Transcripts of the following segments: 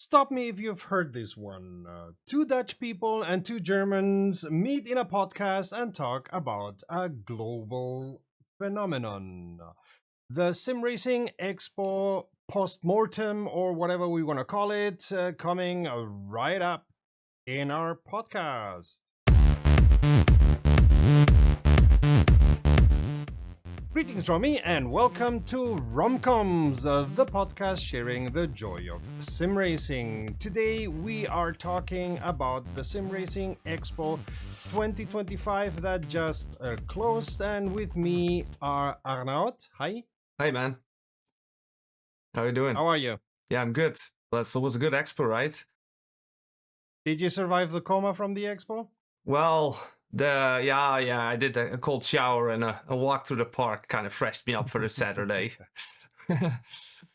Stop me if you've heard this one. Two Dutch people and two Germans meet in a podcast and talk about a global phenomenon. The SimRacing Expo post-mortem, or whatever we want to call it, coming right up in our podcast. Greetings from me and welcome to Romcoms, the podcast sharing the joy of sim racing. Today we are talking about the SimRacing Expo 2025 that just closed, and with me are Arnout. Hi. Hey man, how you doing? How are you? Yeah, I'm good. That was a good expo, right? Did you survive the coma from the expo? Well, I did a cold shower and a walk through the park kind of freshed me up for the Saturday.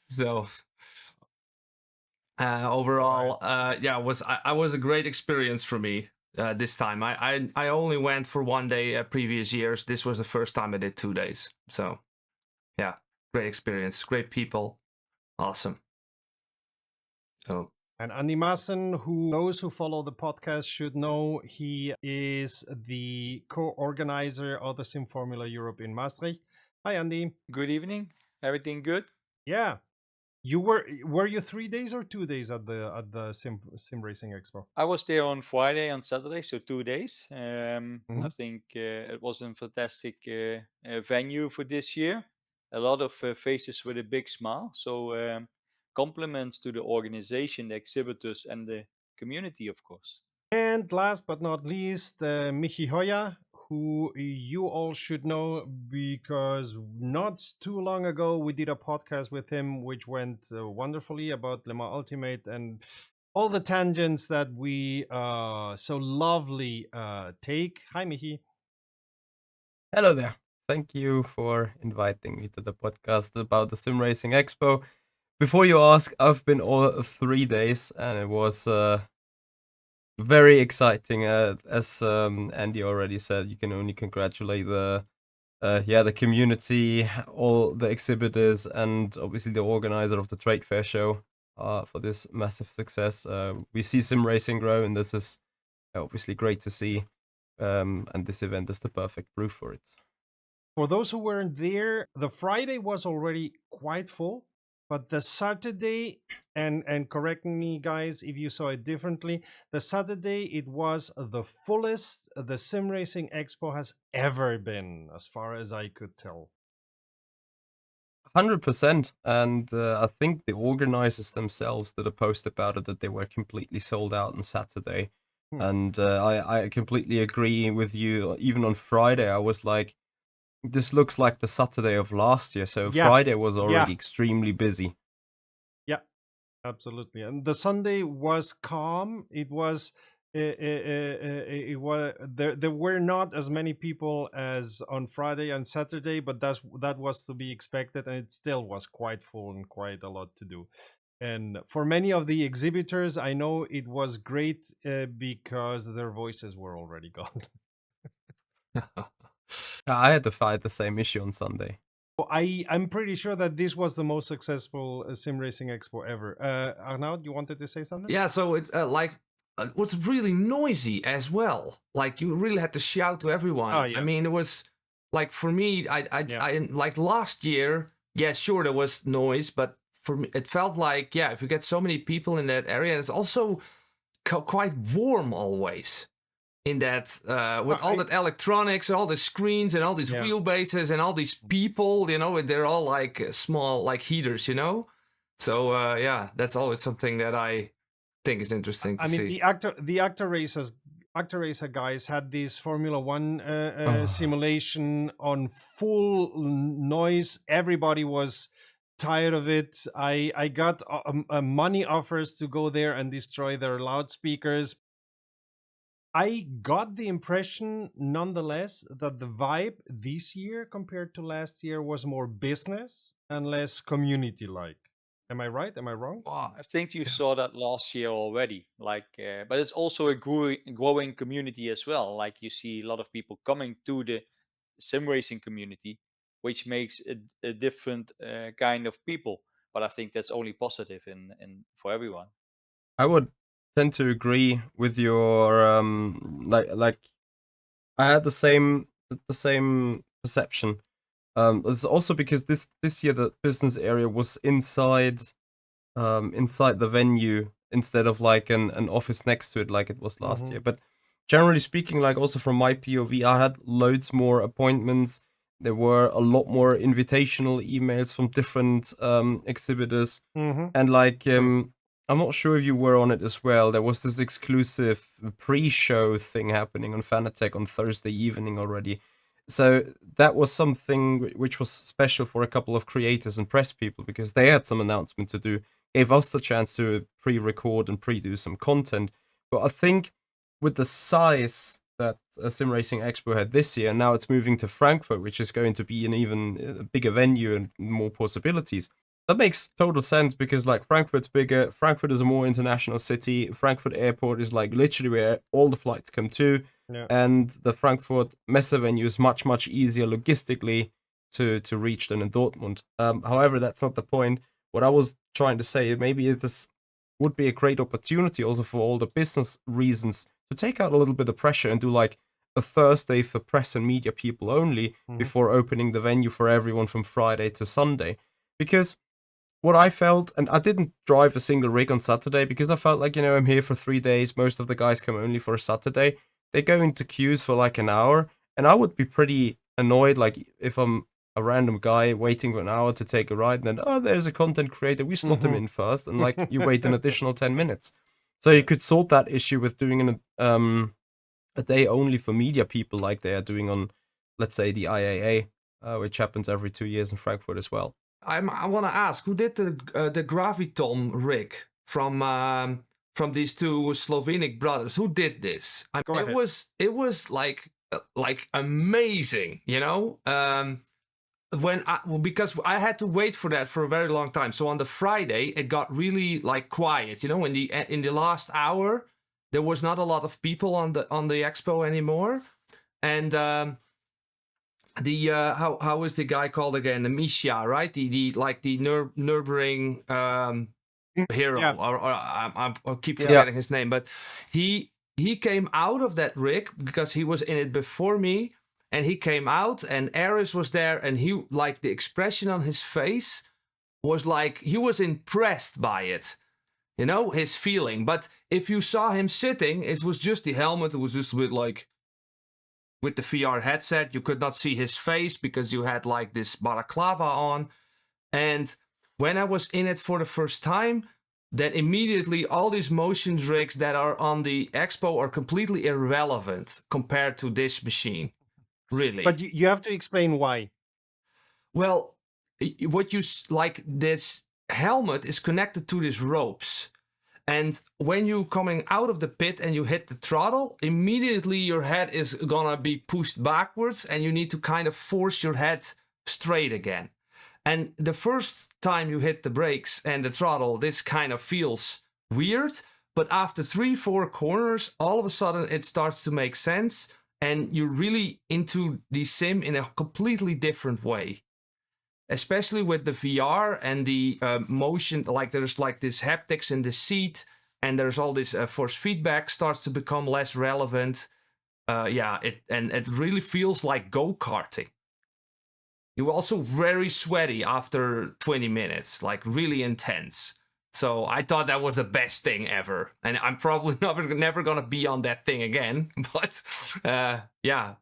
So overall, it was a great experience for me this time. I only went for one day previous years. This was the first time I did 2 days. So yeah, great experience, great people, awesome. So. And Andy Maassen, who those who follow the podcast should know, he is the co-organizer of the Sim Formula Europe in Maastricht. Hi, Andy. Good evening. Everything good? Yeah, you were you 3 days or 2 days at the Sim Racing Expo? I was there on Friday and Saturday, so 2 days. I Mhm. think it was a fantastic venue for this year. A lot of faces with a big smile. So compliments to the organization, the exhibitors, and the community, of course. And last but not least, Michi Hoya, who you all should know because not too long ago we did a podcast with him, which went wonderfully about Le Mans Ultimate and all the tangents that we so lovely take. Hi, Michi. Hello there. Thank you for inviting me to the podcast about the Sim Racing Expo. Before you ask, I've been all 3 days and it was very exciting. As Andy already said, you can only congratulate the community, all the exhibitors, and obviously the organizer of the trade fair show for this massive success. We see sim racing grow, and this is obviously great to see. And this event is the perfect proof for it. For those who weren't there, the Friday was already quite full, but the Saturday, and correct me guys if you saw it differently, the Saturday it was the fullest the Sim Racing Expo has ever been, as far as I could tell. 100%. And I think the organizers themselves did a post about it that they were completely sold out on Saturday. And I completely agree with you. Even on Friday, I was like, this looks like the Saturday of last year. So Yeah, Friday was already yeah. extremely busy. Yeah, absolutely. And the Sunday was calm. It was it was there were not as many people as on Friday and Saturday, but that was to be expected, and it still was quite full and quite a lot to do. And for many of the exhibitors, I know it was great because their voices were already gone. I had to fight the same issue on Sunday. I'm pretty sure that this was the most successful Sim Racing Expo ever. Arnaud, you wanted to say something? Yeah, so it's it was really noisy as well. Like you really had to shout to everyone. Oh, yeah. I mean, it was like for me, I like last year. Yeah, sure, there was noise, but for me, it felt like if you get so many people in that area, it's also quite warm always. In that, with all that electronics and all the screens and all these wheelbases and all these people, they're all like small, like heaters, So that's always something that I think is interesting to see. I mean, the actor racer guys had this Formula One simulation on full noise. Everybody was tired of it. I got money offers to go there and destroy their loudspeakers. I got the impression, nonetheless, that the vibe this year compared to last year was more business and less community-like. Am I right? Am I wrong? I think you saw that last year already. But it's also a growing community as well. Like you see a lot of people coming to the sim racing community, which makes a different kind of people. But I think that's only positive in for everyone. I would tend to agree with your like I had the same perception. It's also because this year the business area was inside the venue instead of like an office next to it like it was last year. But generally speaking, like also from my POV, I had loads more appointments. There were a lot more invitational emails from different exhibitors, and like I'm not sure if you were on it as well. There was this exclusive pre-show thing happening on Fanatec on Thursday evening already. So that was something which was special for a couple of creators and press people because they had some announcement to do. Gave us the chance to pre-record and pre-do some content. But I think with the size that SimRacing Expo had this year, now it's moving to Frankfurt, which is going to be an even bigger venue and more possibilities. That makes total sense because like Frankfurt's bigger. Frankfurt is a more international city. Frankfurt Airport is like literally where all the flights come to. Yeah. And the Frankfurt Messe venue is much easier logistically to reach than in Dortmund. However, that's not the point. What I was trying to say, maybe this would be a great opportunity also for all the business reasons to take out a little bit of pressure and do like a Thursday for press and media people only before opening the venue for everyone from Friday to Sunday. Because what I felt, and I didn't drive a single rig on Saturday because I felt like, I'm here for 3 days. Most of the guys come only for a Saturday. They go into queues for like an hour, and I would be pretty annoyed, like if I'm a random guy waiting for an hour to take a ride, and then there's a content creator, we slot him in first, and like you wait an additional 10 minutes. So you could sort that issue with doing a day only for media people, like they are doing on, let's say, the IAA, which happens every 2 years in Frankfurt as well. I want to ask, who did the Graviton rig from these two Slovenic brothers? Who did this? It was like amazing, because I had to wait for that for a very long time. So on the Friday, it got really like quiet. In the last hour, there was not a lot of people on the expo anymore, and how is the guy called again? The Michi, right? The Nürburgring hero, Yeah. or I keep forgetting his name, but he came out of that rig because he was in it before me, and he came out, and Aris was there, and he like the expression on his face was like he was impressed by it, his feeling. But if you saw him sitting, it was just the helmet. It was just with the VR headset, you could not see his face because you had like this balaclava on. And when I was in it for the first time, then immediately all these motions rigs that are on the expo are completely irrelevant compared to this machine. Really. But you have to explain why. Well, this helmet is connected to these ropes. And when you're coming out of the pit and you hit the throttle, immediately your head is gonna be pushed backwards and you need to kind of force your head straight again. And the first time you hit the brakes and the throttle, this kind of feels weird. But after 3-4 corners, all of a sudden it starts to make sense and you're really into the sim in a completely different way. Especially with the VR and the motion, like there's like this haptics in the seat, and there's all this force feedback starts to become less relevant. It really feels like go-karting. You're also very sweaty after 20 minutes, like really intense. So I thought that was the best thing ever, and I'm probably never gonna be on that thing again. But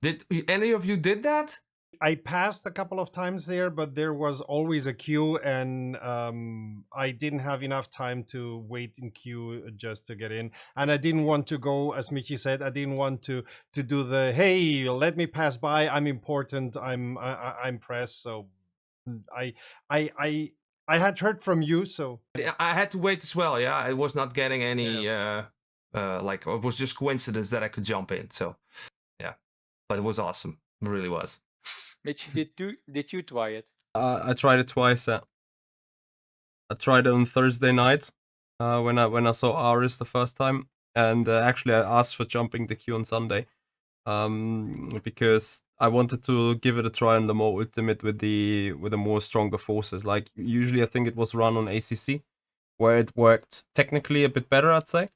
did any of you did that? I passed a couple of times there, but there was always a queue, and I didn't have enough time to wait in queue just to get in. And I didn't want to go, as Michi said, I didn't want to do the, hey, let me pass by. I'm important. I'm press. So I had heard from you, so I had to wait as well. Yeah, I was not getting any. Like it was just coincidence that I could jump in. So yeah, but it was awesome. It really was. Michi, did you try it? I tried it twice. I tried it on Thursday night when I saw Aris the first time, and actually I asked for jumping the queue on Sunday because I wanted to give it a try on the more ultimate with the more stronger forces. Like usually I think it was run on ACC, where it worked technically a bit better, I'd say.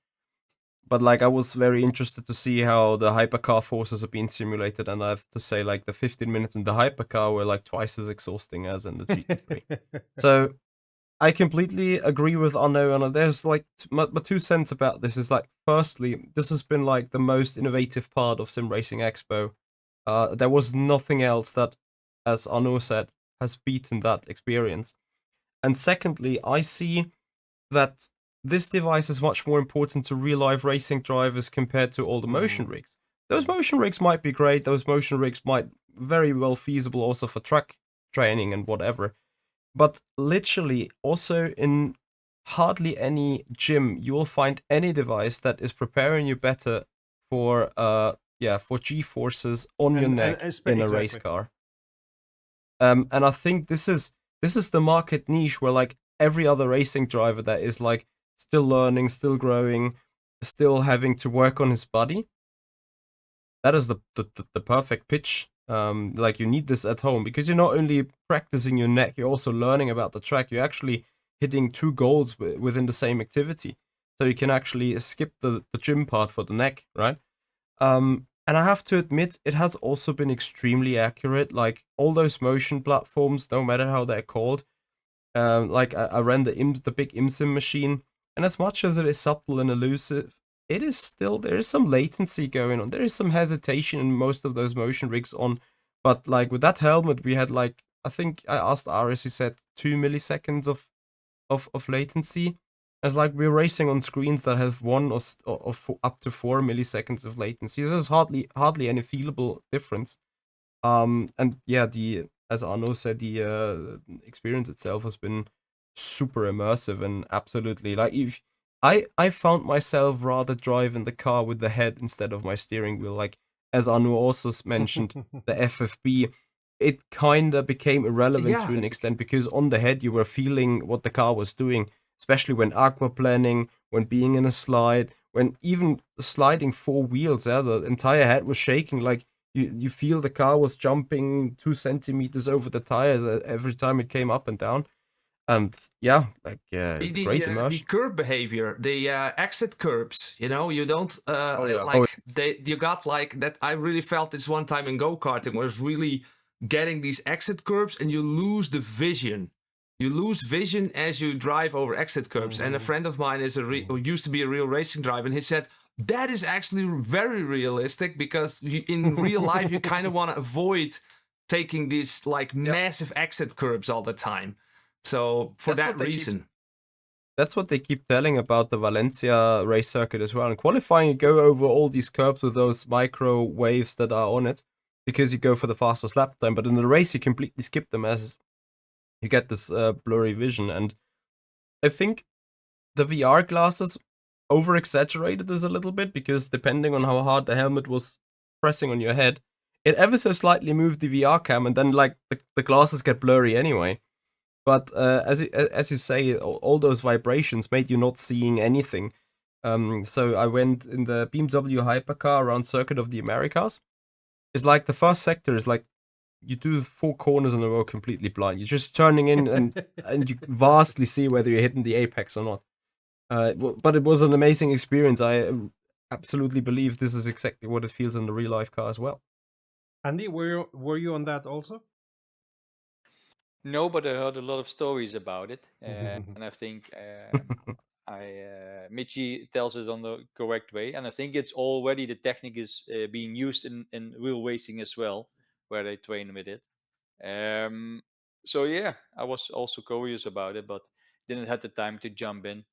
But like I was very interested to see how the hypercar forces are being simulated, and I have to say like the 15 minutes in the hypercar were like twice as exhausting as in the GT3. So I completely agree with Arnaut, and there's like my 2 cents about this is like, firstly, this has been like the most innovative part of SimRacing Expo. There was nothing else that, as Arnaut said, has beaten that experience. And secondly, I see that this device is much more important to real life racing drivers compared to all the motion rigs. Those motion rigs might be great. Those motion rigs might very well feasible also for track training and whatever. But literally, also in hardly any gym, you will find any device that is preparing you better for for G forces on your neck in a race car. And I think this is the market niche where like every other racing driver that is like still learning, still growing, still having to work on his body. That is the perfect pitch. Like you need this at home because you're not only practicing your neck, you're also learning about the track. You're actually hitting 2 goals within the same activity, so you can actually skip the gym part for the neck, right? And I have to admit, it has also been extremely accurate. Like all those motion platforms, no matter how they're called. Like I ran the big ImSim machine, and as much as it is subtle and elusive, it is still, there is some latency going on. There is some hesitation in most of those motion rigs on. But like with that helmet, we had like, I think I asked Aris, he said 2 milliseconds of latency. It's like we're racing on screens that have 1 or up to 4 milliseconds of latency. So there's hardly any feelable difference. And yeah, as Arnaud said, the experience itself has been super immersive and absolutely like, if I found myself rather driving the car with the head instead of my steering wheel. Like as Arnaud also mentioned, the FFB, it kind of became irrelevant to an extent because on the head you were feeling what the car was doing, especially when aquaplaning, when being in a slide, when even sliding 4 wheels. Yeah, the entire head was shaking. Like you feel the car was jumping 2 centimeters over the tires every time it came up and down. And yeah, like great immersion. The curb behavior, the exit curbs, you know, you don't you got like that. I really felt this one time in go-karting, was really getting these exit curbs, and you lose the vision. You lose vision as you drive over exit curbs. And a friend of mine is who used to be a real racing driver, and he said that is actually very realistic because in real life you kind of want to avoid taking these like massive exit curbs all the time. So for that reason. That's what they keep telling about the Valencia race circuit as well. In qualifying, you go over all these curbs with those micro waves that are on it because you go for the fastest lap time. But in the race, you completely skip them as you get this blurry vision. And I think the VR glasses over-exaggerated this a little bit because depending on how hard the helmet was pressing on your head, it ever so slightly moved the VR cam, and then like the glasses get blurry anyway. But as you say, all those vibrations made you not seeing anything. So I went in the BMW hypercar around Circuit of the Americas. It's like the first sector is like you do 4 corners in a row completely blind. You're just turning in and you vastly see whether you're hitting the apex or not. But it was an amazing experience. I absolutely believe this is exactly what it feels in the real life car as well. Andy, were you on that also? No, but I heard a lot of stories about it, and I think Michi tells it on the correct way, and I think it's already the technique is being used in real racing as well, where they train with it. So yeah, I was also curious about it, but didn't have the time to jump in.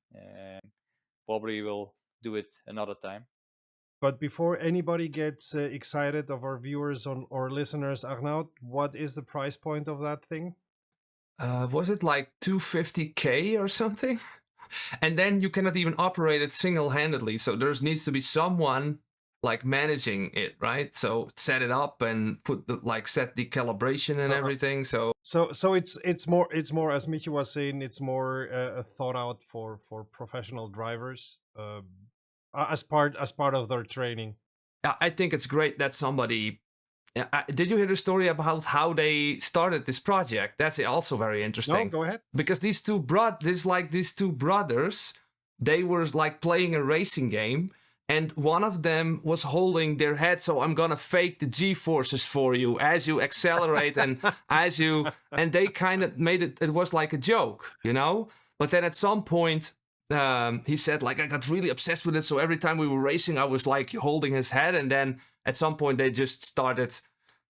Probably will do it another time. But before anybody gets excited of our viewers or listeners, Arnout, what is the price point of that thing? Was it like 250K or something? And then you cannot even operate it single-handedly. So there needs to be someone like managing it, right? So set it up and set the calibration and everything. So it's more as Michi was saying, it's more thought out for professional drivers as part of their training. I think it's great that somebody Did you hear the story about how they started this project? That's also very interesting. No, go ahead. Because these two brothers, they were like playing a racing game, and one of them was holding their head. So I'm gonna fake the G-forces for you as you accelerate and and they kind of made it. It was like a joke, you know. But then at some point, he said like I got really obsessed with it. So every time we were racing, I was like holding his head, and then at some point they just started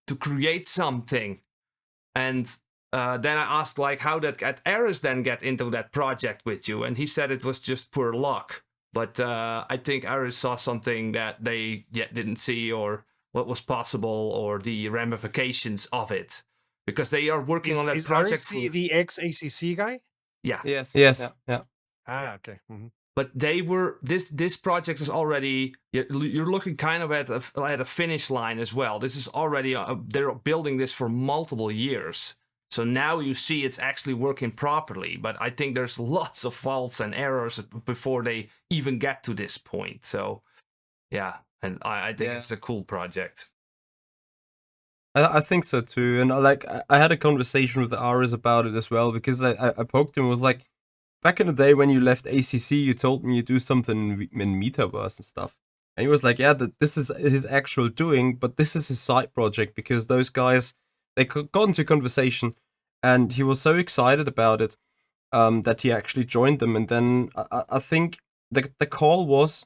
to create something. And then I asked like how did Aris then get into that project with you, and he said it was just pure luck. But I think Aris saw something that they yet didn't see, or what was possible, or the ramifications of it, because they are working on that project. Aris the ex-ACC guy? Yeah. Yes. Yeah. Okay. Mm-hmm. But they were this project is already, you're looking kind of at a finish line as well. This is already they're building this for multiple years, so now you see it's actually working properly. But I think there's lots of faults and errors before they even get to this point. So yeah, and I think it's a cool project. I think so too, and I had a conversation with Aris about it as well, because I poked him, was like, back in the day when you left ACC, you told me you do something in Metaverse and stuff. And he was like, yeah, this is his actual doing, but this is his side project, because those guys, they got into conversation, and he was so excited about it that he actually joined them. And then I think the call was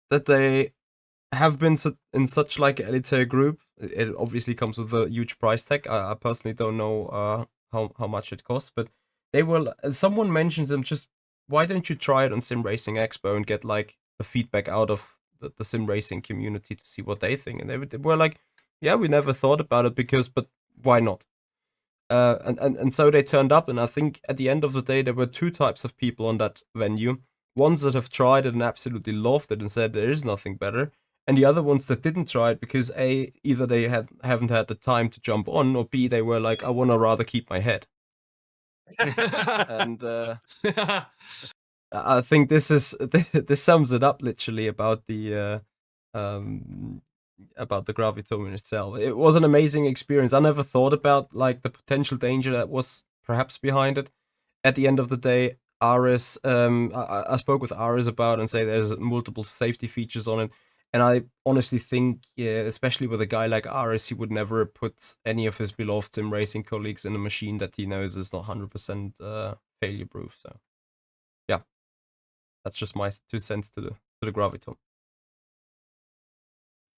that they have been in such like elite group. It obviously comes with a huge price tag. I personally don't know how much it costs, but they will. Someone mentioned them. Just why don't you try it on SimRacing Expo and get like the feedback out of the sim racing community to see what they think? And they were like, yeah, we never thought about it but why not? And so they turned up, and I think at the end of the day there were two types of people on that venue. Ones that have tried it and absolutely loved it and said there is nothing better, and the other ones that didn't try it because A, either they haven't had the time to jump on, or B, they were like, I wanna rather keep my head. And I think this sums it up literally about the Graviton in itself. It was an amazing experience. I never thought about like the potential danger that was perhaps behind it. At the end of the day, Aris, I spoke with Aris about it and say there's multiple safety features on it. And I honestly think, yeah, especially with a guy like Aris, he would never put any of his beloved sim racing colleagues in a machine that he knows is not 100% failure proof. So, yeah, that's just my 2 cents to the Graviton.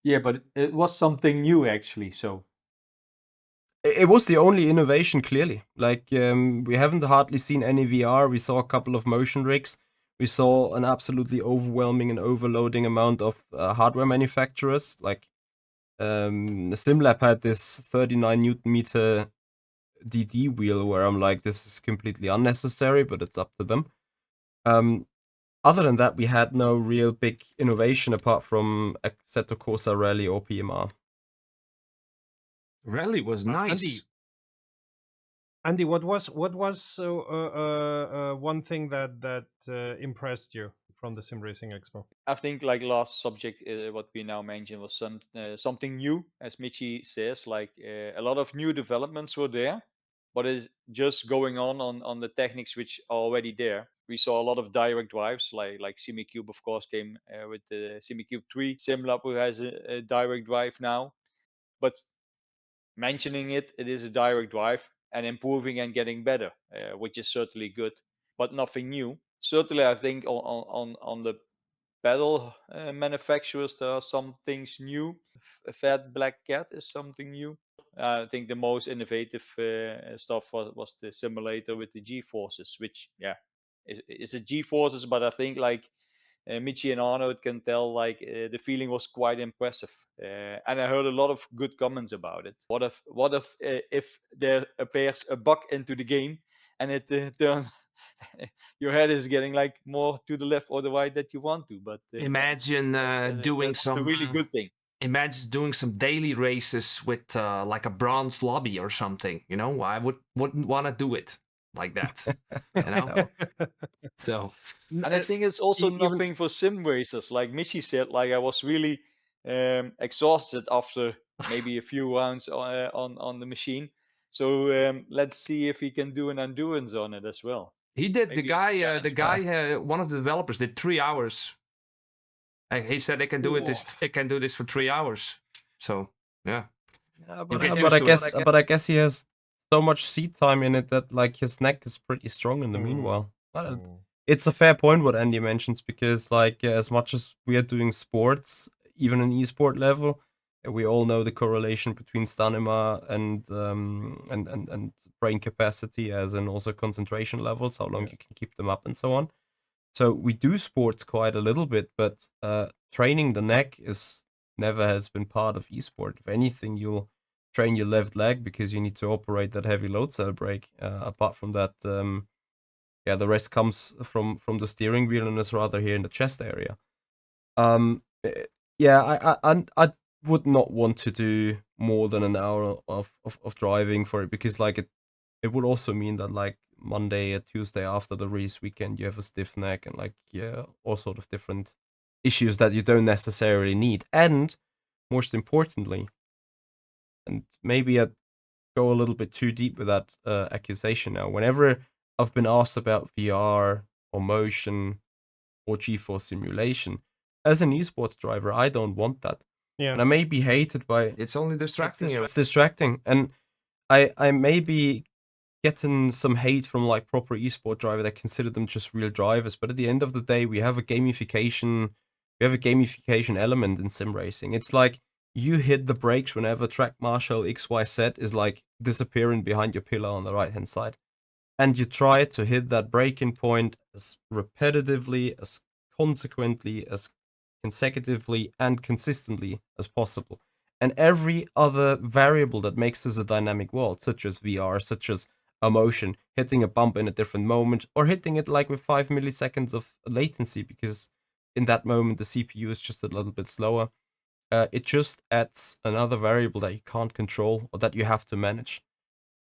Yeah, but it was something new actually. So it was the only innovation, clearly. Like we haven't hardly seen any VR. We saw a couple of motion rigs. We saw an absolutely overwhelming and overloading amount of hardware manufacturers. Like SimLab had this 39 Newton meter DD wheel, where I'm like, this is completely unnecessary, but it's up to them. Other than that, we had no real big innovation apart from Assetto Corsa Rally or PMR. Rally was nice. Andy, what was one thing that impressed you from the SimRacing Expo? I think like last subject, what we now mentioned was something new, as Michi says. Like a lot of new developments were there, but it's just going on the techniques which are already there. We saw a lot of direct drives, like SimiCube, of course, came with the SimiCube 3. SimLab who has a direct drive now, but mentioning it is a direct drive and improving and getting better, which is certainly good, but nothing new. Certainly, I think on the pedal manufacturers, there are some things new. Fat Black Cat is something new. I think the most innovative stuff was the simulator with the G-forces, which is a G-forces, but I think like Michi and Arnout can tell, like the feeling was quite impressive, and I heard a lot of good comments about it. What if there appears a bug into the game and it turns your head is getting like more to the left or the right that you want to? But imagine doing some a really good thing. Imagine doing some daily races with like a bronze lobby or something. You know, I wouldn't want to do it like that. You know, so. And I think it's also nothing for sim racers. Like Michi said, like I was really exhausted after maybe a few rounds on the machine. So let's see if he can do an endurance on it as well. He did. Maybe it's a challenge. One of the developers did 3 hours. He said they can do it. It can do this for 3 hours. So yeah. But I guess he has so much seat time in it that like his neck is pretty strong in the meanwhile. It's a fair point what Andy mentions, because like as much as we are doing sports, even an esport level, we all know the correlation between stamina and brain capacity, as in also concentration levels, how long you can keep them up and so on. So we do sports quite a little bit, but training the neck never has been part of esport. If anything, you'll train your left leg because you need to operate that heavy load cell brake. Apart from that, the rest comes from the steering wheel and is rather here in the chest area. I would not want to do more than an hour of driving for it, because like it would also mean that like Monday or Tuesday after the race weekend you have a stiff neck and like all sort of different issues that you don't necessarily need. And most importantly, and maybe I'd go a little bit too deep with that accusation now, whenever I've been asked about VR or motion or GeForce simulation, as an esports driver, I don't want that. Yeah. And I may be hated by... It's only distracting you. It's distracting. And I may be getting some hate from like proper esport driver that consider them just real drivers, but at the end of the day, we have a gamification element in sim racing. It's like you hit the brakes whenever track marshal XYZ is like disappearing behind your pillar on the right hand side, and you try to hit that braking point as repetitively, as consequently, as consecutively and consistently as possible. And every other variable that makes this a dynamic world, such as VR, such as a motion, hitting a bump in a different moment, or hitting it like with 5 milliseconds of latency, because in that moment the CPU is just a little bit slower. It just adds another variable that you can't control or that you have to manage.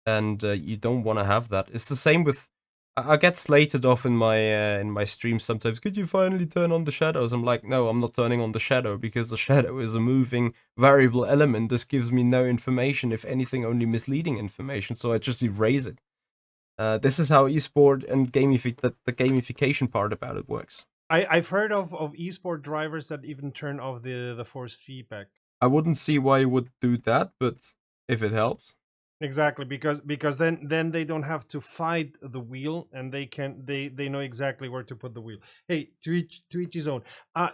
And you don't want to have that. It's the same with... I get slated off in my stream sometimes. Could you finally turn on the shadows? I'm like, no, I'm not turning on the shadow, because the shadow is a moving variable element. This gives me no information, if anything, only misleading information. So I just erase it. This is how esport and the gamification part about it works. I've heard of esport drivers that even turn off the forced feedback. I wouldn't see why you would do that, but if it helps. Exactly, because then they don't have to fight the wheel, and they know exactly where to put the wheel. Hey, to each his own.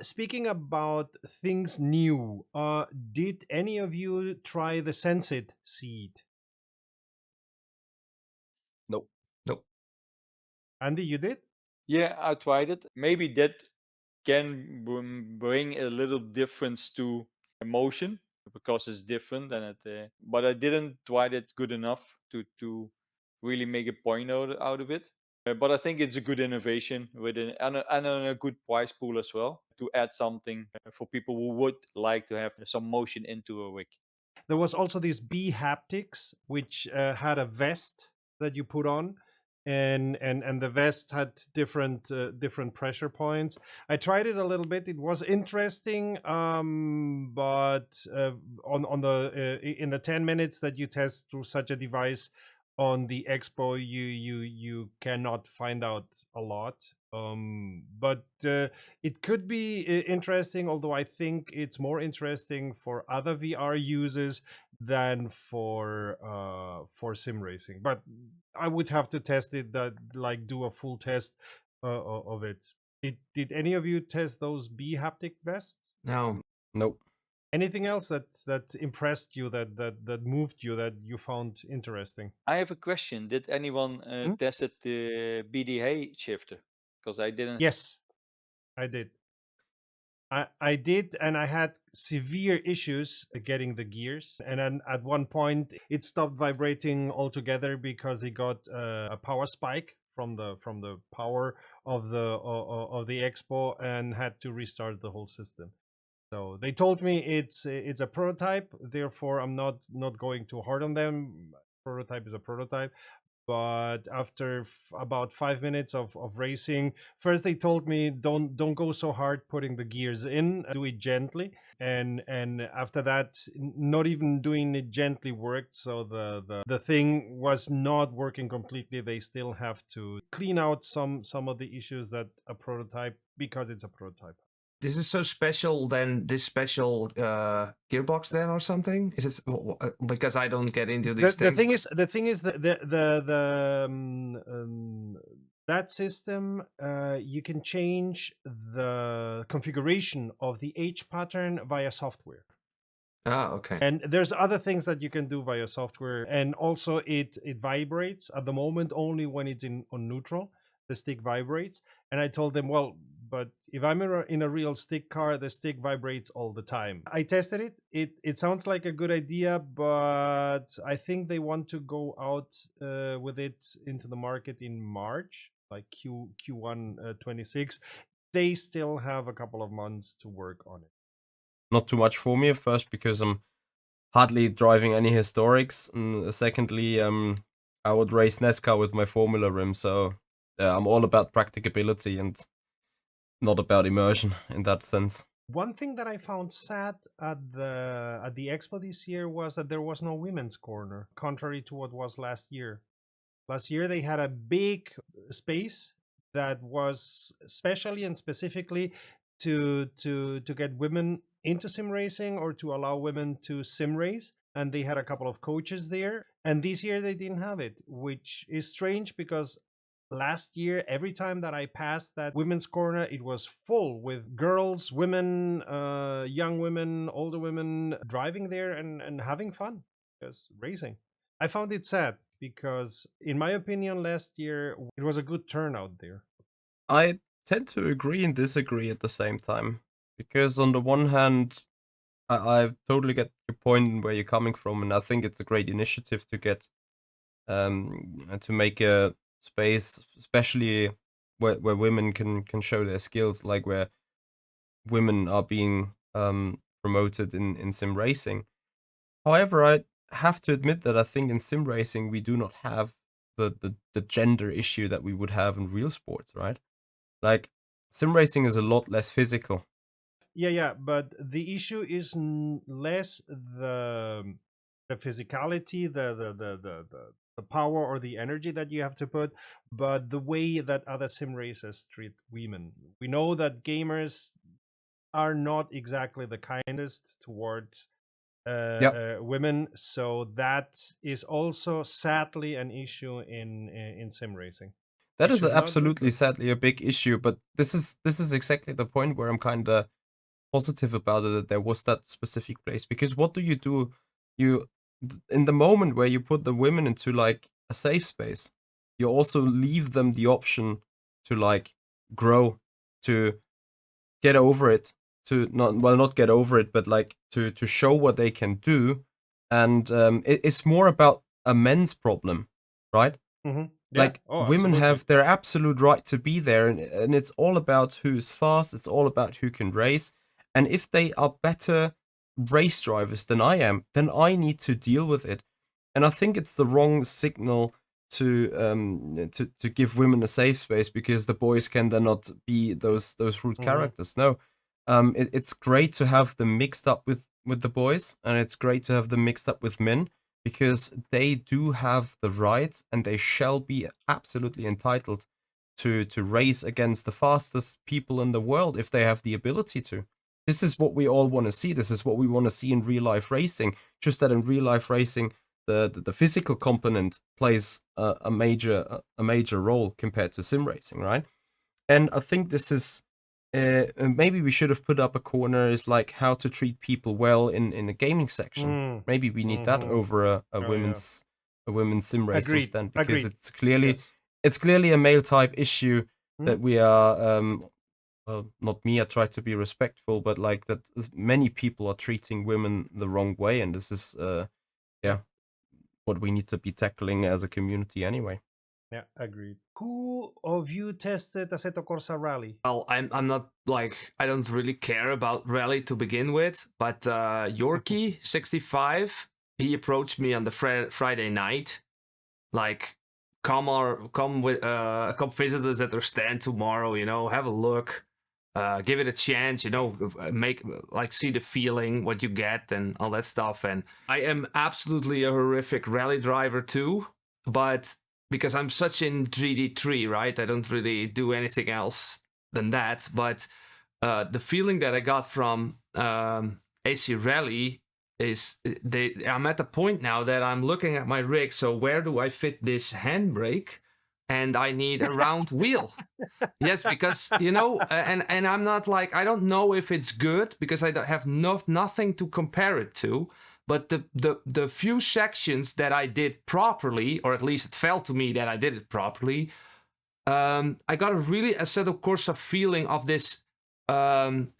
Speaking about things new, did any of you try the Sensit seed? Nope. Andy, you did? Yeah, I tried it. Maybe that can bring a little difference to emotion, because it's different and it. But I didn't try it good enough to really make a point out of it. But I think it's a good innovation with and a good price pool as well, to add something for people who would like to have some motion into a rig. There was also this B haptics, which had a vest that you put on, and the vest had different pressure points. I tried it a little bit. It was interesting, but on the in the 10 minutes that you test through such a device on the expo, you cannot find out a lot. But it could be interesting, although I think it's more interesting for other VR users than for sim racing. But I would have to test it, that like do a full test of it. Did any of you test those B haptic vests? No. Nope. Anything else that impressed you, that moved you, that you found interesting? I have a question. Did anyone tested the BDA shifter? Because I didn't. Yes, I did. I did, and I had severe issues getting the gears. And then at one point, it stopped vibrating altogether because it got a power spike from the power of the expo, and had to restart the whole system. So they told me it's a prototype, therefore I'm not going too hard on them. Prototype is a prototype, But after about 5 minutes of racing, first they told me don't go so hard putting the gears in, do it gently. And after that, not even doing it gently worked. So the thing was not working completely. They still have to clean out some of the issues that a prototype, because it's a prototype. This is so special then, this special gearbox then or something? Is it because I don't get into these things? The thing is that that system, you can change the configuration of the H pattern via software. Ah, okay. And there's other things that you can do via software, and also it vibrates at the moment only when it's on neutral. The stick vibrates, and I told them, well, but if I'm in a real stick car, the stick vibrates all the time. I tested it. It sounds like a good idea, but I think they want to go out with it into the market in March, like Q1 26. They still have a couple of months to work on it. Not too much for me at first because I'm hardly driving any historics, and secondly, I would race NASCAR with my Formula rim, so I'm all about practicability and not about immersion in that sense. One thing that I found sad at the expo this year was that there was no women's corner, contrary to what was last year. Last year they had a big space that was specially and specifically to get women into sim racing, or to allow women to sim race, and they had a couple of coaches there. And this year they didn't have it, which is strange because last year, every time that I passed that women's corner, it was full with girls, women, young women, older women driving there and having fun, just racing. I found it sad because, in my opinion, last year it was a good turnout there. I tend to agree and disagree at the same time, because on the one hand, I totally get your point where you're coming from, and I think it's a great initiative to get to make a space, especially where women can show their skills, like where women are being promoted in sim racing. However, I have to admit that I think in sim racing we do not have the gender issue that we would have in real sports, right? Like, sim racing is a lot less physical. Yeah, but the issue is less the physicality, the power or the energy that you have to put, but the way that other sim racers treat women. We know that gamers are not exactly the kindest towards women, so that is also sadly an issue in sim racing. That is absolutely, sadly, a big issue. But this is exactly the point where I'm kind of positive about it, that there was that specific place. Because what do? You in the moment where you put the women into like a safe space, you also leave them the option to like grow, to get over it, to not get over it, but like to show what they can do. And it's more about a men's problem, right? Mm-hmm. Yeah. Like, women have their absolute right to be there, and it's all about who's fast, it's all about who can race. And if they are better race drivers than I am, then I need to deal with it. And I think it's the wrong signal to give women a safe space, because the boys can then not be those rude characters. No, it's great to have them mixed up with the boys, and it's great to have them mixed up with men, because they do have the right, and they shall be absolutely entitled to race against the fastest people in the world if they have the ability to. This is what we all want to see. This is what we want to see in real life racing. Just that in real life racing, the physical component plays a major role compared to sim racing, right? And I think this is maybe we should have put up a corner, is like how to treat people well in a gaming section. Maybe we need that over a women's sim racing stand, because it's clearly a male type issue that we are well, not me, I try to be respectful, but like that many people are treating women the wrong way, and this is what we need to be tackling as a community anyway. Yeah, agreed. Who of you tested Assetto Corsa Rally? Well, I'm not like, I don't really care about rally to begin with, but Yorkie 65, he approached me on the Friday night, like come visit us at their stand tomorrow. Have a look, give it a chance. See the feeling, what you get, and all that stuff. And I am absolutely a horrific rally driver too, but because I'm such in GD3, right? I don't really do anything else than that. But the feeling that I got from AC Rally is I'm at the point now that I'm looking at my rig. So where do I fit this handbrake? And I need a round wheel. Yes, because and I'm not like, I don't know if it's good because I have nothing to compare it to. But the few sections that I did properly, or at least it felt to me that I did it properly, I got a Assetto Corsa feeling of this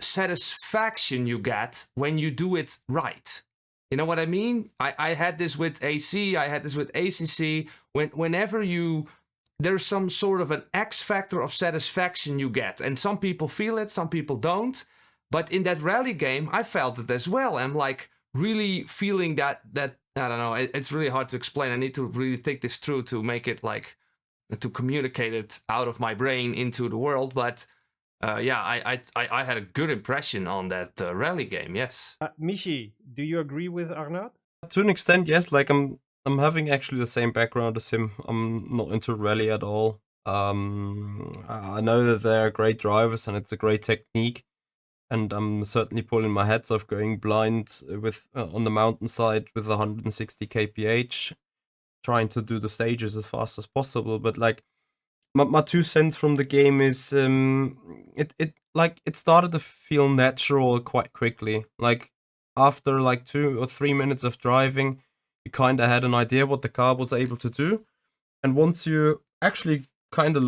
satisfaction you get when you do it right. You know what I mean? I had this with AC, I had this with ACC. Whenever there's some sort of an X factor of satisfaction you get, and some people feel it, some people don't. But in that rally game, I felt it as well. I'm like really feeling that I don't know. It's really hard to explain. I need to really think this through to make it like to communicate it out of my brain into the world. But I had a good impression on that rally game. Yes. Michi, do you agree with Arnout? To an extent, yes. Like I'm having actually the same background as him. I'm not into rally at all. I know that they're great drivers and it's a great technique, and I'm certainly pulling my heads off going blind with on the mountainside with 160 kph, trying to do the stages as fast as possible. But like my 2 cents from the game is it started to feel natural quite quickly. Like after like 2 or 3 minutes of driving, you kind of had an idea what the car was able to do. And once you actually kind of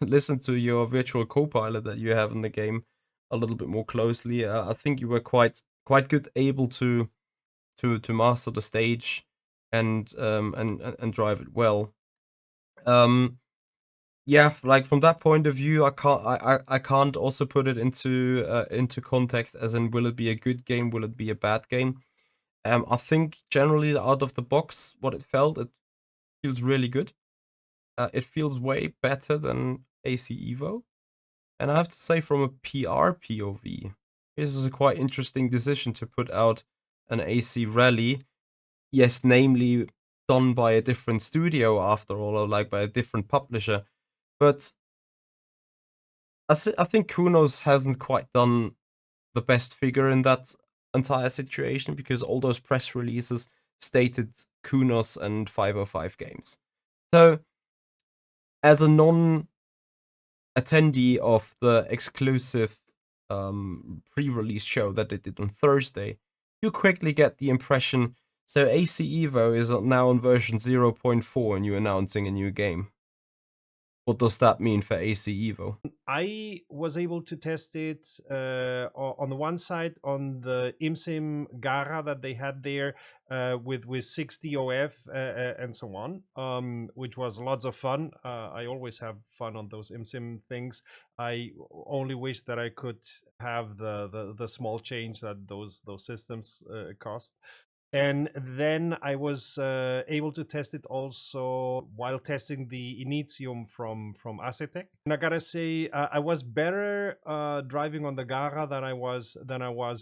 listen to your virtual co-pilot that you have in the game a little bit more closely, I think you were quite good able to master the stage and drive it well. Yeah, like from that point of view, I can't also put it into context as in, will it be a good game, will it be a bad game? I think generally out of the box, what it feels really good. It feels way better than AC Evo. And I have to say, from a PR POV, this is a quite interesting decision to put out an AC Rally. Yes, namely done by a different studio after all, or like by a different publisher. But I think Kunos hasn't quite done the best figure in that entire situation, because all those press releases stated Kunos and 505 games. So, as a non-attendee of the exclusive pre-release show that they did on Thursday, you quickly get the impression, so AC Evo is now on version 0.4 and you're announcing a new game. What does that mean for AC Evo? I was able to test it on the one side on the ImSim Gara that they had there with 60 OF and so on, which was lots of fun. I always have fun on those ImSim things. I only wish that I could have the small change that those systems cost. And then I was able to test it also while testing the Initium from Asetek. And I gotta say, I was better driving on the Gara than I was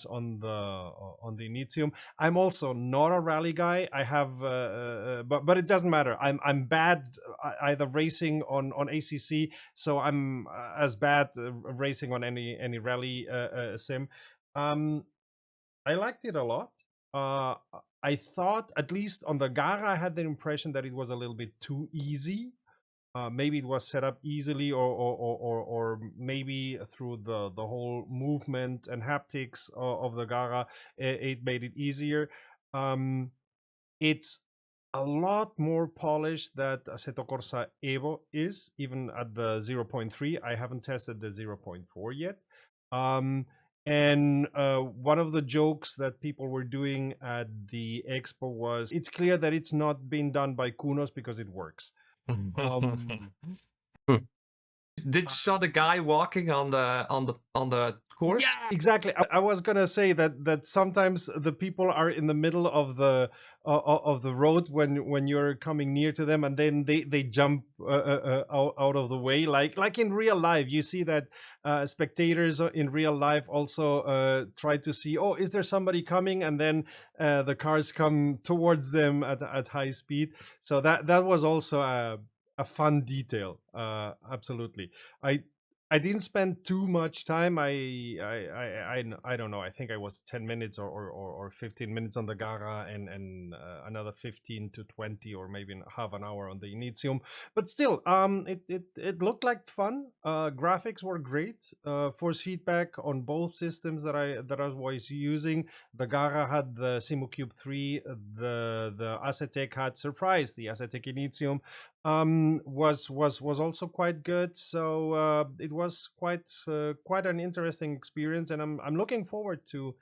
on the Initium. I'm also not a rally guy. I have, but it doesn't matter. I'm bad either racing on ACC, so I'm as bad racing on any rally sim. I liked it a lot. I thought, at least on the Gara, I had the impression that it was a little bit too easy. Maybe it was set up easily, or maybe through the whole movement and haptics of the Gara, it made it easier. It's a lot more polished that Assetto Corsa Evo is, even at the 0.3. I haven't tested the 0.4 yet. And one of the jokes that people were doing at the expo was, it's clear that it's not been done by Kunos because it works. Did you saw the guy walking on the course. Yeah, exactly. I was gonna say that sometimes the people are in the middle of the road when you're coming near to them, and then they jump out of the way, like in real life. You see that spectators in real life also try to see, oh, is there somebody coming, and then the cars come towards them at high speed. So that was also a fun detail. Absolutely. I didn't spend too much time. I don't know. I think I was 10 minutes or 15 minutes on the Gara, and another 15 to 20 or maybe half an hour on the Initium. But still, it looked like fun. Graphics were great. Force feedback on both systems that I was using. The Gara had the SimuCube 3. The Asetek had surprise. The Asetek Initium was also quite good. So it was quite an interesting experience, and I'm looking forward to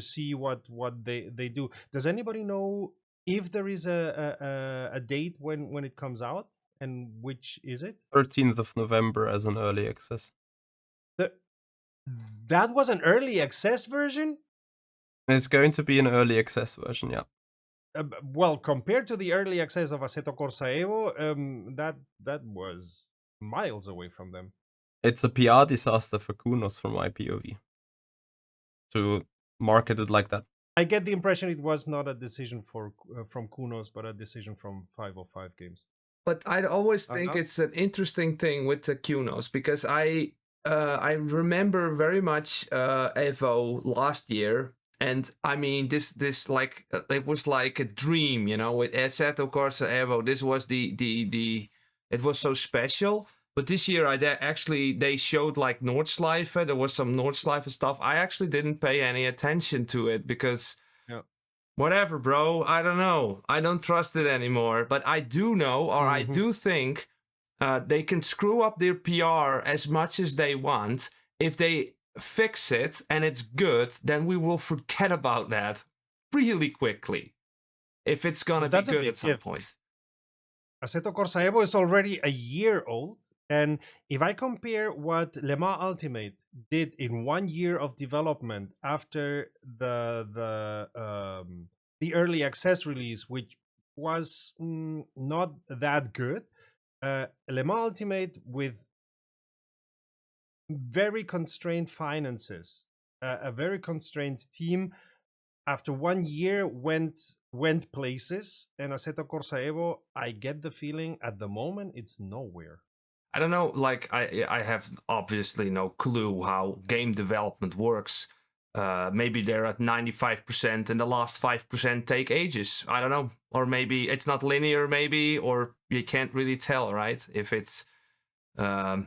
see what they do. Does anybody know if there is a date when it comes out, and which is it? 13th of November as an early access. That was an early access version? It's going to be an early access version, yeah. Well, compared to the early access of Assetto Corsa Evo, that was miles away from them. It's a PR disaster for Kunos from my POV to market it like that. I get the impression it was not a decision from Kunos, but a decision from 505 Games. But I always think it's an interesting thing with the Kunos, because I remember very much Evo last year. And I mean, this like it was like a dream, with Assetto Corsa Evo. This was it was so special. But this year, they showed like Nordschleife. There was some Nordschleife stuff. I actually didn't pay any attention to it because, whatever, bro. I don't know. I don't trust it anymore. But I do know, or I do think, they can screw up their PR as much as they want. If they fix it and it's good, then we will forget about that really quickly, if it's gonna be good at some point. Assetto Corsa Evo is already a year old, and if I compare what Le Mans Ultimate did in 1 year of development after the early access release, which was not that good, Le Mans Ultimate with very constrained finances, a very constrained team, after 1 year went places, and Assetto Corsa Evo, I get the feeling at the moment it's nowhere. I don't know, like I have obviously no clue how game development works. Maybe they're at 95% and the last 5% take ages. I don't know. Or maybe it's not linear, maybe, or you can't really tell, right? If it's how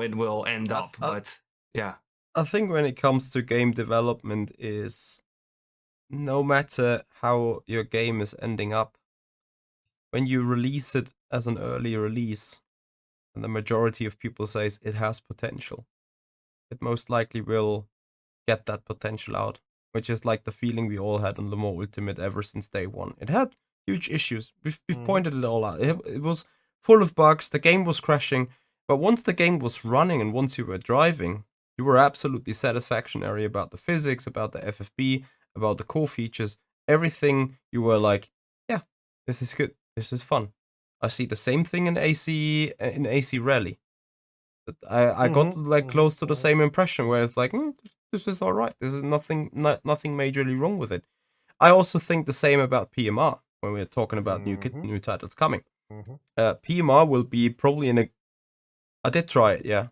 it will end up. But yeah. I think when it comes to game development is no matter how your game is ending up, when you release it as an early release, and the majority of people says it has potential, it most likely will get that potential out, which is like the feeling we all had on Le Mans Ultimate ever since day one. It had huge issues. We've pointed it all out. It was full of bugs. The game was crashing. But once the game was running and once you were driving, you were absolutely satisfactory about the physics, about the FFB, about the core features, everything. You were like, yeah, this is good. This is fun. I see the same thing in AC Rally. I got like close to the same impression where it's like, this is all right. There's nothing majorly wrong with it. I also think the same about PMR when we're talking about new titles coming. PMR will be probably I did try it, yeah.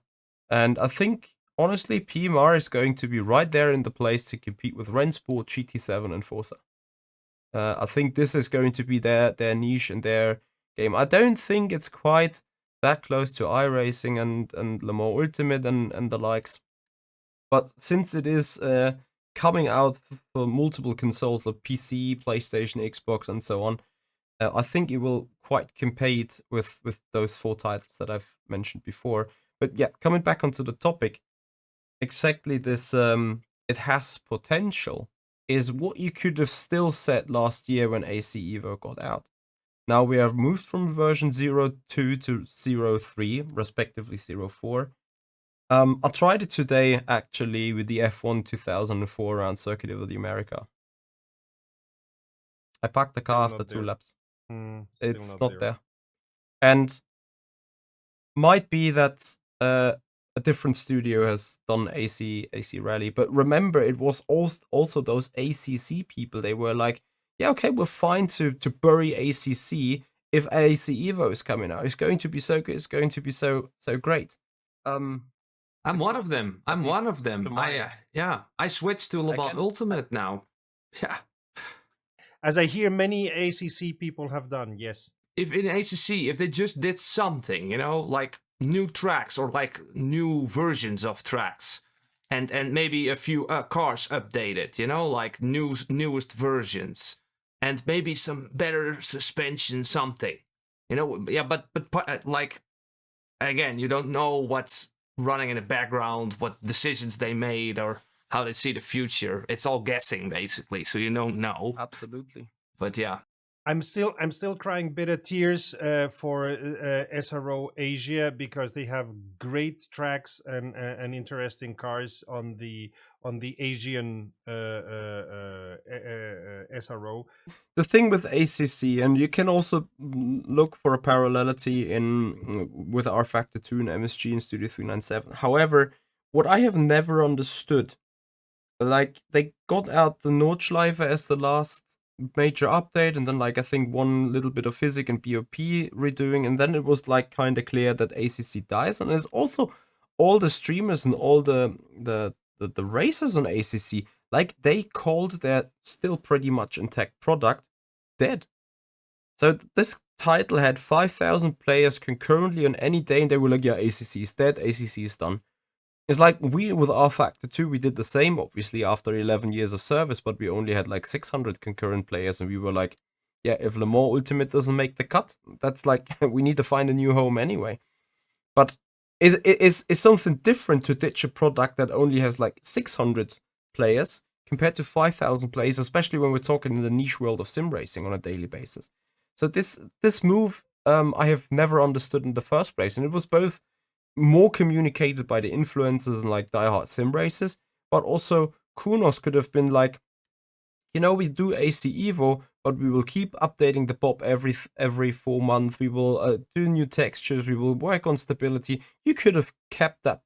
And I think, honestly, PMR is going to be right there in the place to compete with Rennsport, GT7, and Forza. I think this is going to be their niche and their game. I don't think it's quite that close to iRacing and Le Mans Ultimate and the likes. But since it is coming out for multiple consoles of PC, PlayStation, Xbox, and so on, I think it will quite compete with those 4 titles that I've mentioned before. But yeah, coming back onto the topic, exactly this it has potential is what you could have still said last year when AC Evo got out. Now we have moved from version 0.2 to 0.3, respectively 0.4. I tried it today actually with the F1 2004 around Circuit of the America. I parked the car after 2 laps. It's not there. And might be that a different studio has done AC Rally, but remember it was also those ACC people. They were like, yeah, okay, we're fine to bury ACC if AC Evo is coming out. It's going to be so good. It's going to be so great. I'm one of them. I switched to Le Mans Ultimate now. Yeah. As I hear many ACC people have done, yes. If in ACC, if they just did something, like new tracks or like new versions of tracks, and maybe a few cars updated, like newest versions, and maybe some better suspension, something, yeah. But like, again, you don't know what's running in the background, what decisions they made, or how they see the future. It's all guessing basically, so you don't know. Absolutely. But yeah. I'm still crying bitter tears for SRO Asia, because they have great tracks and interesting cars on the Asian SRO. The thing with ACC, and you can also look for a parallelity with R Factor 2 and MSG in Studio 397. However, what I have never understood, like, they got out the Nordschleife as the last major update, and then, like, I think one little bit of physics and BOP redoing, and then it was like kind of clear that ACC dies. And there's also all the streamers and all the racers on ACC, like, they called their still pretty much intact product dead. So this title had 5,000 players concurrently on any day, and they were like, yeah, ACC is dead, ACC is done. It's like we, with R Factor 2, we did the same, obviously, after 11 years of service, but we only had like 600 concurrent players, and we were like, yeah, if Le Mans Ultimate doesn't make the cut, that's like, we need to find a new home anyway. But it's something different to ditch a product that only has like 600 players compared to 5,000 players, especially when we're talking in the niche world of sim racing on a daily basis. So this move I have never understood in the first place, and it was both more communicated by the influencers and like diehard sim racers, but also Kunos could have been like, we do AC Evo, but we will keep updating the pop every 4 months. We will do new textures. We will work on stability. You could have kept that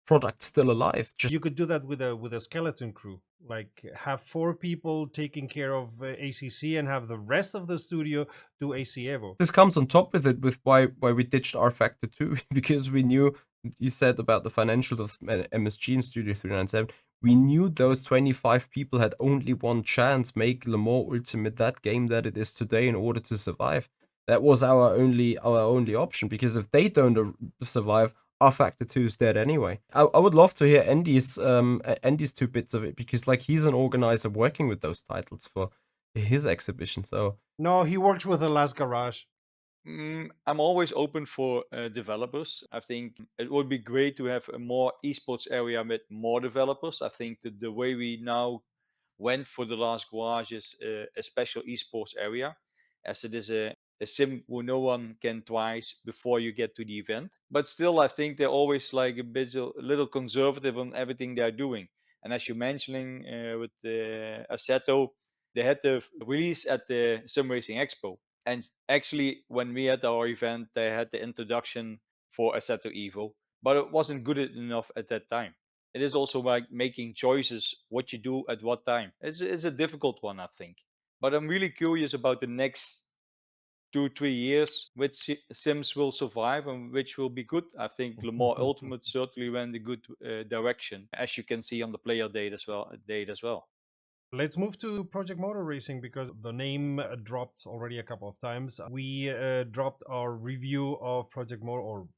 product still alive. You could do that with a skeleton crew, like have 4 people taking care of ACC and have the rest of the studio do AC Evo. This comes on top with it, with why we ditched R Factor 2, because we knew, you said about the financials of MSG and Studio 397, we knew those 25 people had only one chance, make Le Mans Ultimate that game that it is today in order to survive. That was our only option, because if they don't survive, R Factor 2 is dead anyway. I would love to hear Andy's 2 bits of it, because like he's an organizer working with those titles for his exhibition. So no, he worked with the last garage. I'm always open for developers. I think it would be great to have a more esports area with more developers. I think that the way we now went for the last garage is a special esports area, as it is a sim where no one can twice before you get to the event. But still, I think they're always like a little conservative on everything they're doing. And as you're mentioning with Assetto, they had the release at the SimRacing Expo. And actually, when we had our event, they had the introduction for Assetto Evo, but it wasn't good enough at that time. It is also like making choices what you do at what time. It's a difficult one, I think. But I'm really curious about the next 2-3 years, which sims will survive and which will be good. I think Le Mans Ultimate certainly went a good direction, as you can see on the player data as well. Let's move to Project Motor Racing, because the name dropped already a couple of times. We dropped our review of Project Motor, or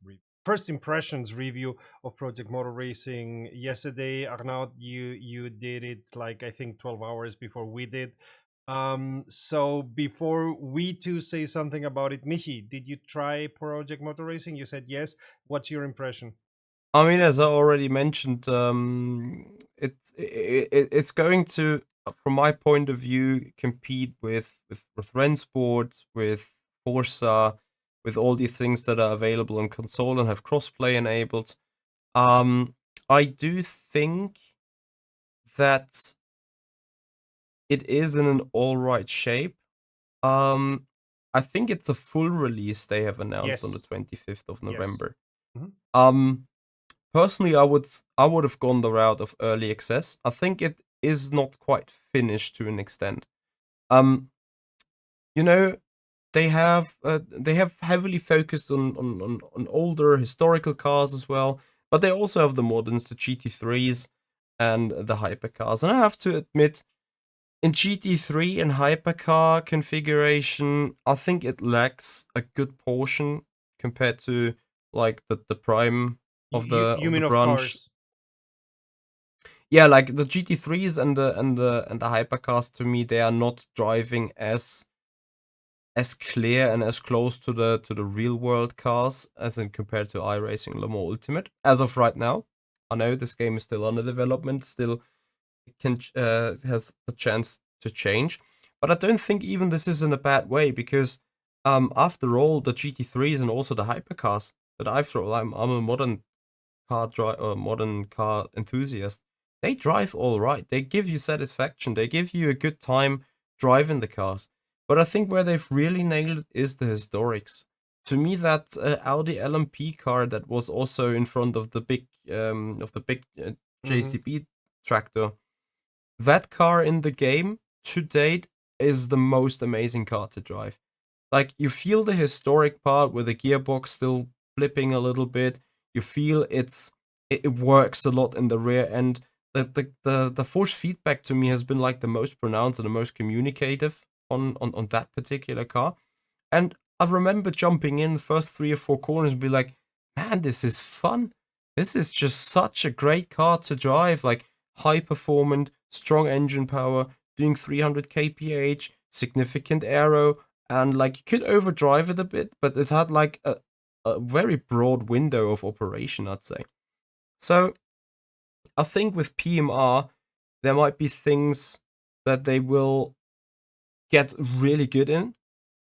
first impressions review of Project Motor Racing yesterday. Arnout, you did it like I think 12 hours before we did. So before we two say something about it, Michi, did you try Project Motor Racing? You said yes. What's your impression? I mean, as I already mentioned, it's going to, from my point of view, compete with Rennsport, with Forza, with all these things that are available on console and have crossplay enabled. I do think that it is in an all right shape. I think it's a full release they have announced on the Yes. 25th of Yes. November. Mhm. Personally, I would have gone the route of early access. I think it is not quite finished to an extent. You know, they have heavily focused on older historical cars as well, but they also have the moderns, the GT3s, and the hypercars. And I have to admit, in GT3 and hypercar configuration, I think it lacks a good portion compared to like the prime of the You mean of branch. cars? Yeah, like the GT3s and the hypercars, to me, they are not driving as clear and as close to the real world cars as in compared to iRacing Le Mans Ultimate as of right now. I know this game is still under development, still can has the chance to change, but I don't think even this is in a bad way, because after all, the GT3s and also the hypercars that I've thrown, I'm a modern car enthusiast. They drive all right. They give you satisfaction. They give you a good time driving the cars. But I think where they've really nailed it is the historics. To me, that Audi LMP car that was also in front of the big JCB tractor, that car in the game to date is the most amazing car to drive. Like, you feel the historic part with the gearbox still flipping a little bit. You feel it works a lot in the rear end. The force feedback to me has been like the most pronounced and the most communicative on that particular car. And I remember jumping in the first 3 or 4 corners and be like, man, this is fun. This is just such a great car to drive. Like, high performant, strong engine power, doing 300 kph, significant aero, and like you could overdrive it a bit, but it had like a very broad window of operation, I'd say. So I think with PMR, there might be things that they will get really good in,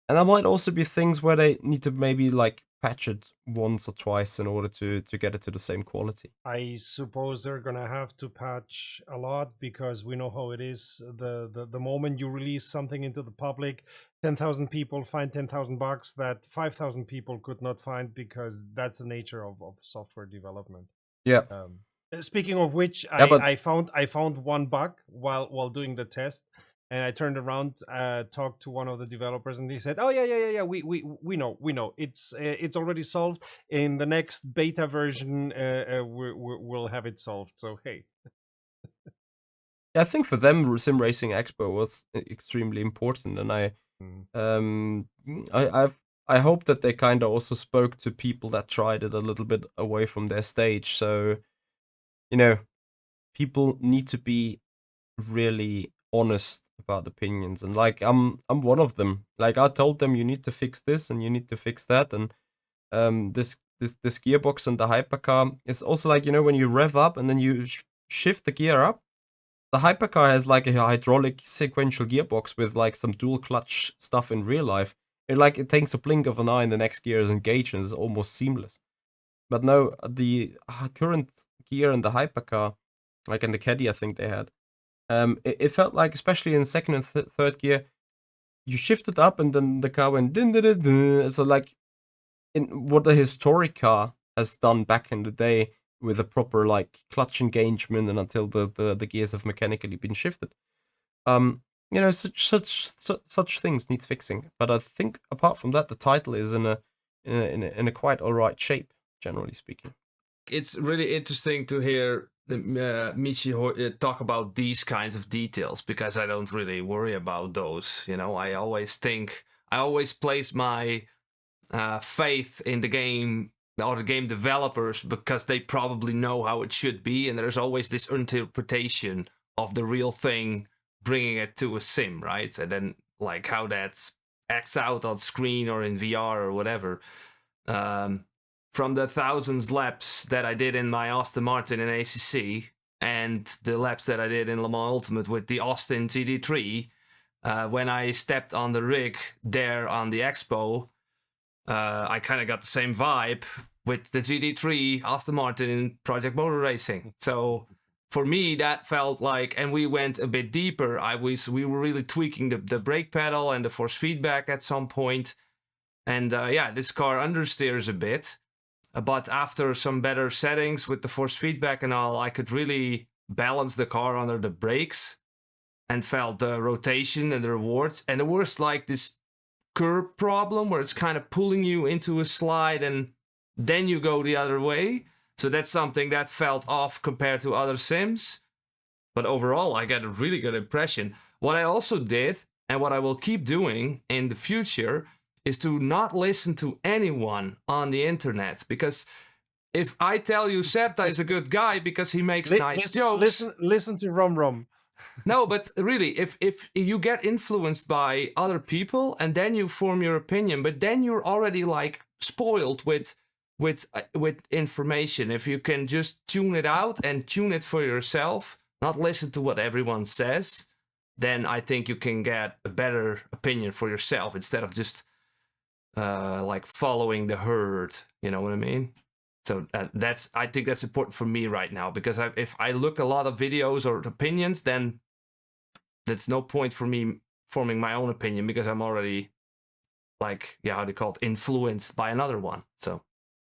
and there might also be things where they need to maybe like patch it once or twice in order to get it to the same quality. I suppose they're gonna have to patch a lot, because we know how it is. The moment you release something into the public, 10,000 people find $10,000 that 5,000 people could not find, because that's the nature of software development. Yeah. Speaking of which, but I found one bug while doing the test, and I turned around, talked to one of the developers, and he said, "Oh yeah, we know it's already solved. In the next beta version, we'll have it solved." So hey, I think for them, SimRacing Expo was extremely important, and I hope that they kind of also spoke to people that tried it a little bit away from their stage. So, people need to be really honest about opinions, and like I'm one of them. Like, I told them, you need to fix this and you need to fix that, and this gearbox and the hypercar is also like, when you rev up and then you shift the gear up, the hypercar has like a hydraulic sequential gearbox with like some dual clutch stuff in real life. It takes a blink of an eye and the next gear is engaged and it's almost seamless. But no, the current gear in the hypercar, like in the Caddy, I think they had, it felt like, especially in second and third gear, you shifted up and then the car went dun, dun, dun, dun. So like, in what a historic car has done back in the day, with a proper like clutch engagement and until the gears have mechanically been shifted. Such things need fixing. But I think apart from that, the title is in a quite alright shape, generally speaking. It's really interesting to hear Michi talk about these kinds of details, because I don't really worry about those. I always place my faith in the game or the game developers, because they probably know how it should be, and there's always this interpretation of the real thing, bringing it to a sim, right? And then like how that acts out on screen or in VR or whatever. From the thousands laps that I did in my Aston Martin in ACC, and the laps that I did in Le Mans Ultimate with the Austin GT3, when I stepped on the rig there on the Expo, I kind of got the same vibe with the GT3 Aston Martin in Project Motor Racing. So for me, that felt like, and we went a bit deeper. We were really tweaking the brake pedal and the force feedback at some point. And yeah, this car understeers a bit. But after some better settings with the force feedback and all, I could really balance the car under the brakes and felt the rotation and the rewards. And there was like this curb problem where it's kind of pulling you into a slide and then you go the other way. So that's something that felt off compared to other sims. But overall, I got a really good impression. What I also did, and what I will keep doing in the future, is to not listen to anyone on the internet. Because if I tell you Serta is a good guy because he makes nice jokes... Listen to WromWrom. No, but really, if you get influenced by other people and then you form your opinion, but then you're already like spoiled with information. If you can just tune it out and tune it for yourself, not listen to what everyone says, then I think you can get a better opinion for yourself instead of just like following the herd. You know what I mean? So I think that's important for me right now, because if I look a lot of videos or opinions, then there's no point for me forming my own opinion because I'm already like, yeah, how do you call it, influenced by another one. So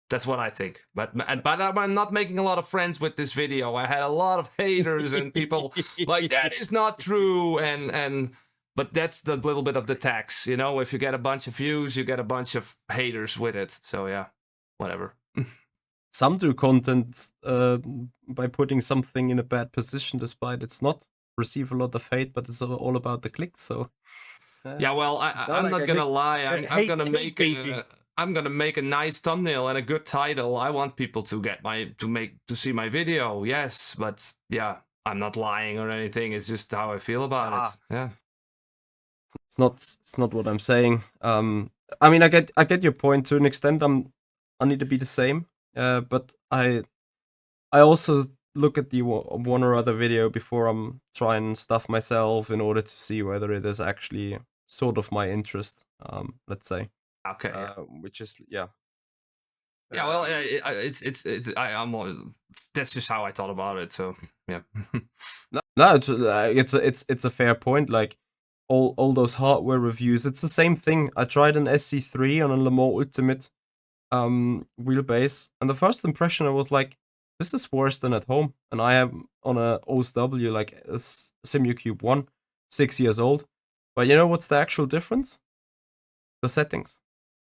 that's what I think. But I'm not making a lot of friends with this video. I had a lot of haters and people like, that is not true. But that's the little bit of the tax, you know. If you get a bunch of views, you get a bunch of haters with it. So yeah, whatever. Some do content by putting something in a bad position, despite it's not receive a lot of hate, but it's all about the clicks. So yeah, well, I'm not gonna lie. I'm gonna make a nice thumbnail and a good title. I want people to see my video. Yes, but yeah, I'm not lying or anything. It's just how I feel about it. Yeah, it's not what I'm saying. I mean, I get your point to an extent. I need to be the same. But I also look at the one or other video before I'm trying stuff myself in order to see whether it is actually sort of my interest. Let's say. Okay. Which is yeah. Yeah. Well, that's just how I thought about it. So yeah. No, it's a fair point. Like all those hardware reviews, it's the same thing. I tried an SC3 on a Le Mans Ultimate wheelbase, and the first impression I was like, this is worse than at home. And I am on a OSW, like a SimuCube 1, 6 years old. But you know what's the actual difference? The settings.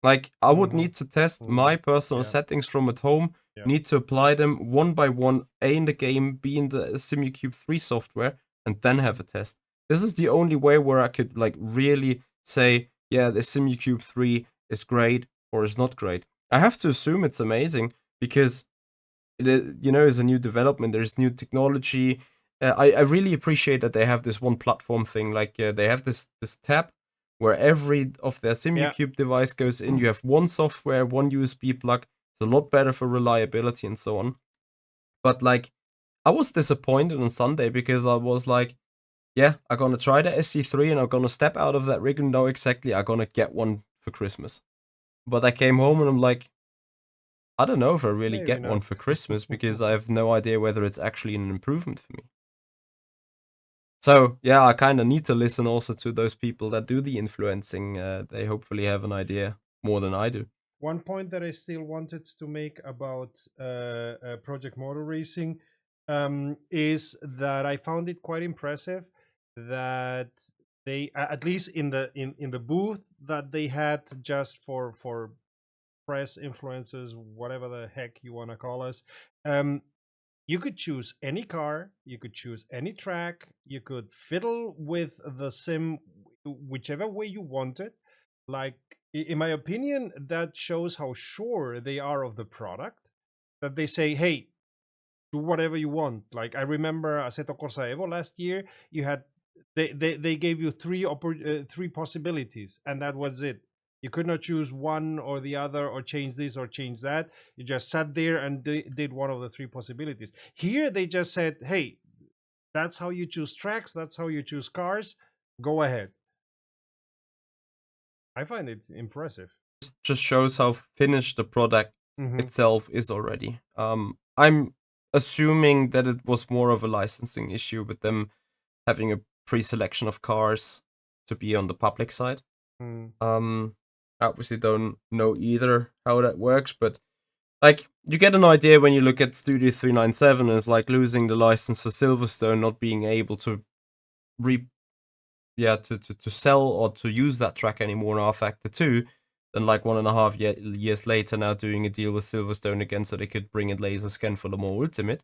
Like I would need to test my personal settings from at home, need to apply them one by one, A in the game, B in the SimuCube 3 software, and then have a test. This is the only way where I could like really say, yeah, the SimuCube 3 is great or is not great. I have to assume it's amazing because, it's a new development. There's new technology. I really appreciate that they have this one platform thing. Like they have this tab where every of their SimuCube device goes in. You have one software, one USB plug. It's a lot better for reliability and so on. But like, I was disappointed on Sunday because I was like, yeah, I'm gonna try the SC3 and I'm gonna step out of that rig and know exactly I'm gonna get one for Christmas. But I came home and I'm like, I don't know if I really get one for Christmas because I have no idea whether it's actually an improvement for me. So, yeah, I kind of need to listen also to those people that do the influencing. They hopefully have an idea more than I do. One point that I still wanted to make about Project Motor Racing is that I found it quite impressive that they, at least in the booth that they had just for press, influencers, whatever the heck you want to call us, you could choose any car, you could choose any track, you could fiddle with the sim whichever way you want it. Like, in my opinion, that shows how sure they are of the product, that they say, hey, do whatever you want. Like, I remember Assetto Corsa Evo last year, you had they gave you three possibilities, and that was it. You could not choose one or the other or change this or change that. You just sat there and did one of the three possibilities. Here they just said, hey, that's how you choose tracks, that's how you choose cars, go ahead. I find it impressive. Just shows how finished the product itself is already. I'm assuming that it was more of a licensing issue with them having a pre-selection of cars to be on the public side. Obviously don't know either how that works, but like you get an idea when you look at Studio 397 and it's like losing the license for Silverstone, not being able to to sell or to use that track anymore in R Factor 2. Then like 1.5 years later now doing a deal with Silverstone again so they could bring in laser scan for Le Mans Ultimate.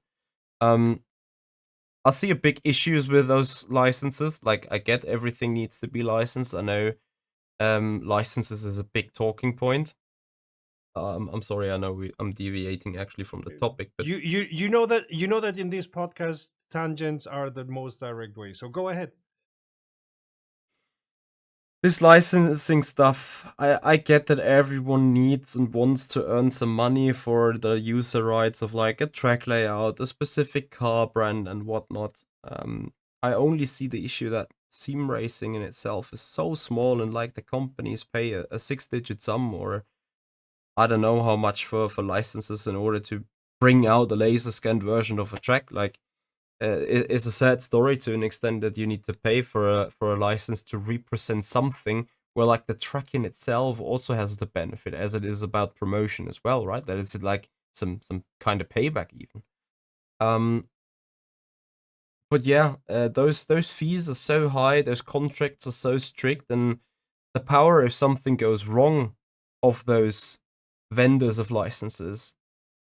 I see a big issues with those licenses. Like I get everything needs to be licensed. I know licenses is a big talking point. I'm sorry, I know I'm deviating actually from the topic, but you know that in this podcast tangents are the most direct way. So go ahead. This licensing stuff, I get that everyone needs and wants to earn some money for the user rights of like a track layout, a specific car brand and whatnot. I only see the issue that SimRacing in itself is so small and like the companies pay a 6-digit sum or I don't know how much for licenses in order to bring out a laser scanned version of a track. Like it's a sad story to an extent that you need to pay for a license to represent something where like the track in itself also has the benefit as it is about promotion as well, right? That is like some kind of payback even. But yeah, those fees are so high, those contracts are so strict, and the power if something goes wrong of those vendors of licenses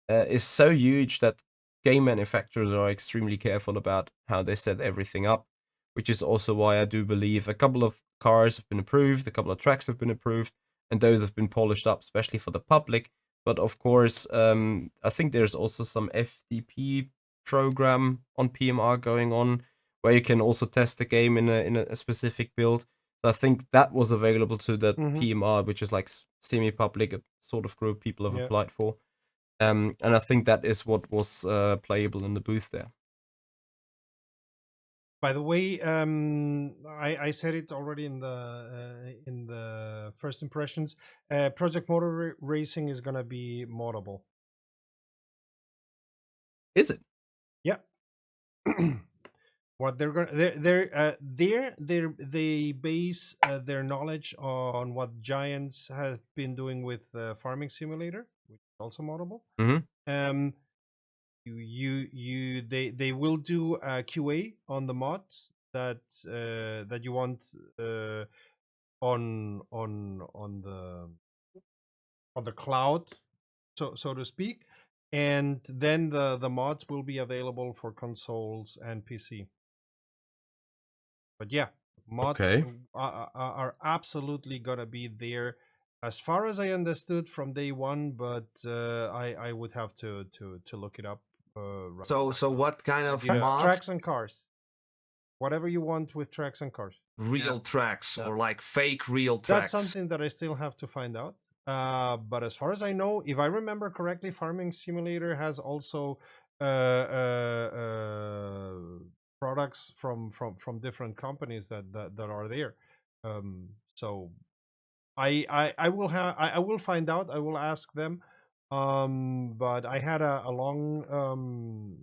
is so huge that game manufacturers are extremely careful about how they set everything up, which is also why I do believe a couple of cars have been approved, a couple of tracks have been approved, and those have been polished up, especially for the public. But of course, I think there's also some FDP program on PMR going on where you can also test the game in a specific build. So I think that was available to the PMR, which is like semi-public, a sort of group people have applied for. And I think that is what was playable in the booth there. By the way, I said it already in the first impressions. Project Motor Racing is gonna be moddable. Is it? Yeah. What they're gonna they base their knowledge on what Giants have been doing with Farming Simulator, which is also moddable. They will do a QA on the mods that you want on the cloud, so to speak, and then the mods will be available for consoles and PC. But yeah, mods are absolutely gonna be there, as far as I understood, from day one. But I would have to look it up. Right so what kind of mods? Tracks and cars, whatever you want with tracks and cars. Real tracks or like fake real tracks. That's something that I still have to find out. But as far as I know, if I remember correctly, Farming Simulator has also products from different companies that are there. So I will find out. I will ask them. But I had a long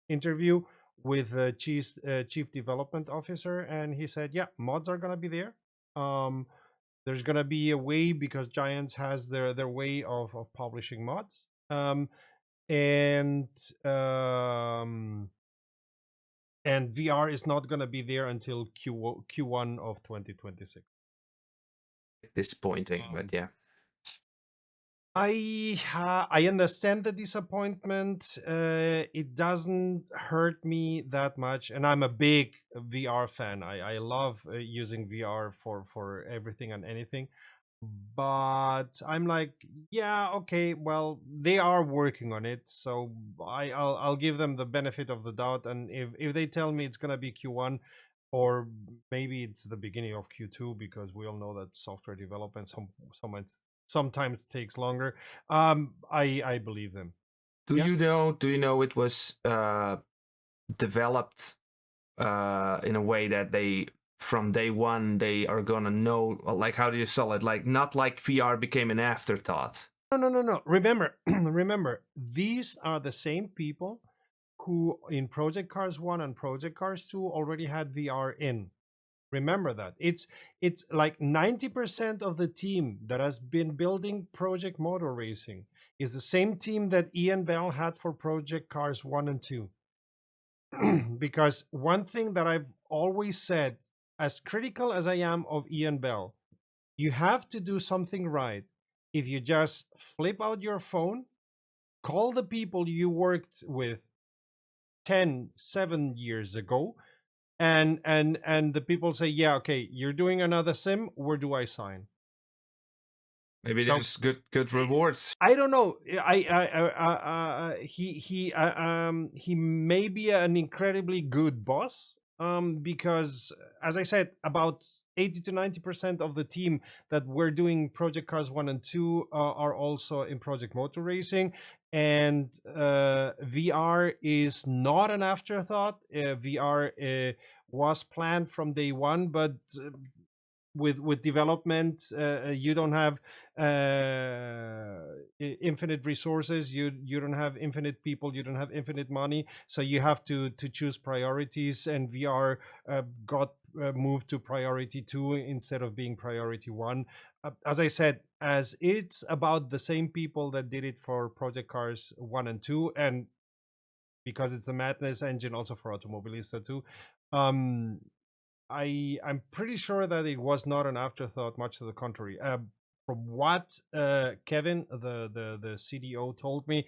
interview with the chief development officer, and he said, yeah, mods are gonna be there. There's gonna be a way, because Giants has their way of publishing mods. And VR is not gonna be there until Q1 of 2026. Disappointing, but yeah. I understand the disappointment. It doesn't hurt me that much, and I'm a big VR fan. I love using VR for everything and anything. But I'm like, yeah, okay, well, they are working on it, so I'll give them the benefit of the doubt. And if they tell me it's gonna be Q1, or maybe it's the beginning of Q2, because we all know that software development sometimes takes longer. I believe them. Do you know it was developed in a way that they from day one they are gonna know, like, how do you sell it? Like, not like VR became an afterthought. No. Remember, these are the same people who in Project Cars 1 and Project Cars 2 already had VR in. Remember that. It's like 90% of the team that has been building Project Motor Racing is the same team that Ian Bell had for Project Cars 1 and 2. Because one thing that I've always said, as critical as I am of Ian Bell, you have to do something right. If you just flip out your phone, call the people you worked with 7 years ago, and the people say, yeah, okay, you're doing another sim, where do I sign? Maybe So- there's good rewards. I don't know. He may be an incredibly good boss. Because as I said, about 80 to 90% of the team that were doing Project Cars 1 and 2 are also in Project Motor Racing, and VR is not an afterthought. VR was planned from day one, but with development, you don't have infinite resources, you don't have infinite people, you don't have infinite money, so you have to choose priorities, and VR got moved to priority 2 instead of being priority 1. As I said, as it's about the same people that did it for Project Cars 1 and 2, and because it's a Madness engine also for Automobilista 2, I'm pretty sure that it was not an afterthought, much to the contrary. From what Kevin, the CDO, told me,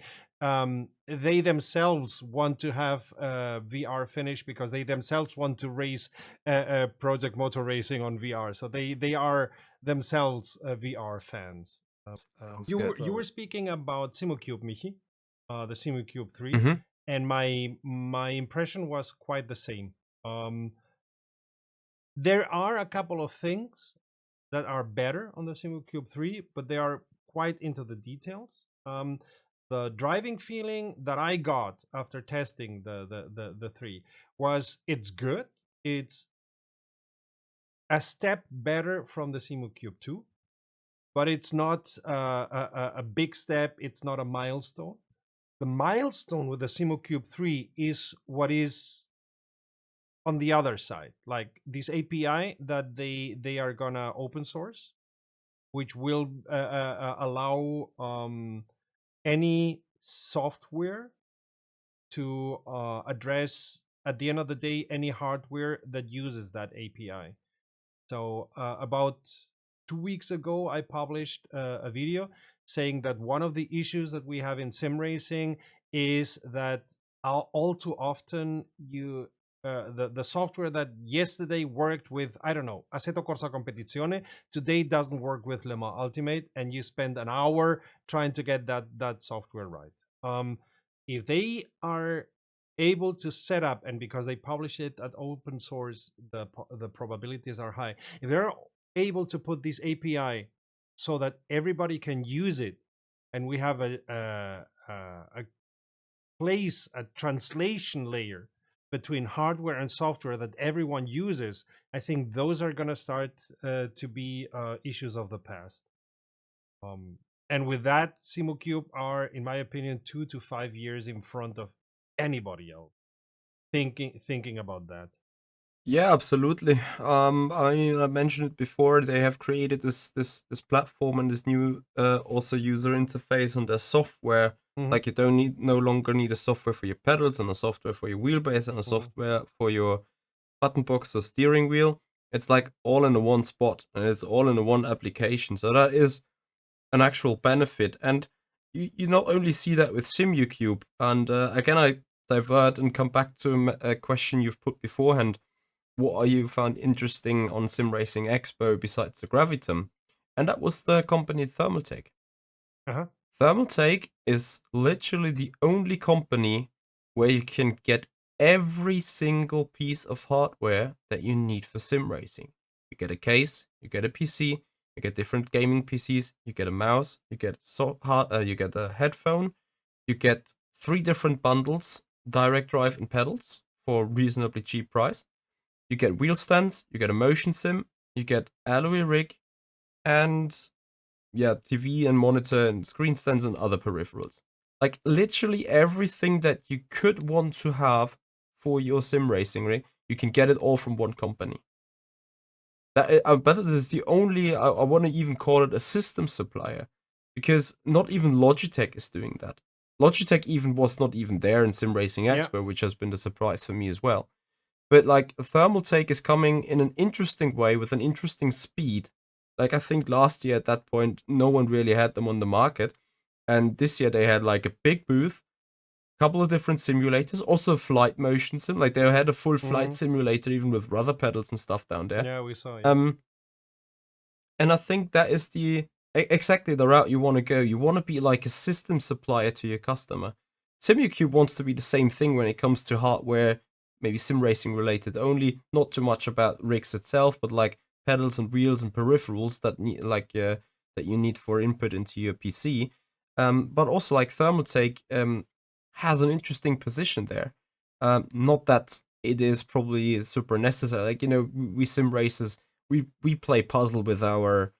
they themselves want to have VR finished because they themselves want to race Project Motor Racing on VR. So they are themselves VR fans. You were speaking about SimuCube, Michi, the SimuCube 3, Mhm. and my impression was quite the same. There are a couple of things that are better on the SimuCube 3, but they are quite into the details. The driving feeling that I got after testing the 3 was it's good. It's a step better from the SimuCube 2, but it's not a big step. It's not a milestone. The milestone with the SimuCube 3 is what is on the other side, like this API that they are gonna open source, which will allow any software to address, at the end of the day, any hardware that uses that API. So about 2 weeks ago, I published a video saying that one of the issues that we have in sim racing is that all too often the software that yesterday worked with, I don't know, Assetto Corsa Competizione, today doesn't work with Le Mans Ultimate, and you spend an hour trying to get that software right. If they are able to set up, and because they publish it at open source, the probabilities are high. If they're able to put this API so that everybody can use it, and we have a place, a translation layer between hardware and software that everyone uses, I think those are going to start to be issues of the past. And with that, SimuCube are, in my opinion, 2 to 5 years in front of anybody else thinking about that. Yeah, absolutely. I mentioned it before. They have created this platform and this new also user interface on their software. Mhm. Like you don't no longer need a software for your pedals and a software for your wheelbase and a software for your button box or steering wheel. It's like all in one spot and it's all in one application. So that is an actual benefit. And you not only see that with SimuCube. And again, I divert and come back to a question you've put beforehand. What are you found interesting on SimRacing Expo besides the Gravitum? And that was the company Thermaltake. Uh-huh. Thermaltake is literally the only company where you can get every single piece of hardware that you need for sim racing. You get a case, you get a PC, you get different gaming PCs, you get a mouse, you get you get a headphone, you get 3 different bundles, direct drive and pedals for reasonably cheap price. You get wheel stands, you get a motion sim, you get alloy rig, and TV and monitor and screen stands and other peripherals. Like literally everything that you could want to have for your sim racing rig, you can get it all from one company. I bet this is the only, I want to even call it a system supplier, because not even Logitech is doing that. Logitech even was not even there in SimRacing Expo, which has been the surprise for me as well. But like Thermaltake is coming in an interesting way with an interesting speed. Like I think last year at that point, no one really had them on the market. And this year they had like a big booth, couple of different simulators, also flight motion sim. Like they had a full flight simulator even with rudder pedals and stuff down there. Yeah, we saw it. And I think that is exactly the route you want to go. You want to be like a system supplier to your customer. SimuCube wants to be the same thing when it comes to hardware, maybe sim racing related only, not too much about rigs itself, but like pedals and wheels and peripherals that need that you need for input into your PC. But also like Thermaltake has an interesting position there. Not that it is probably super necessary. Like, we sim racers, we play puzzle with our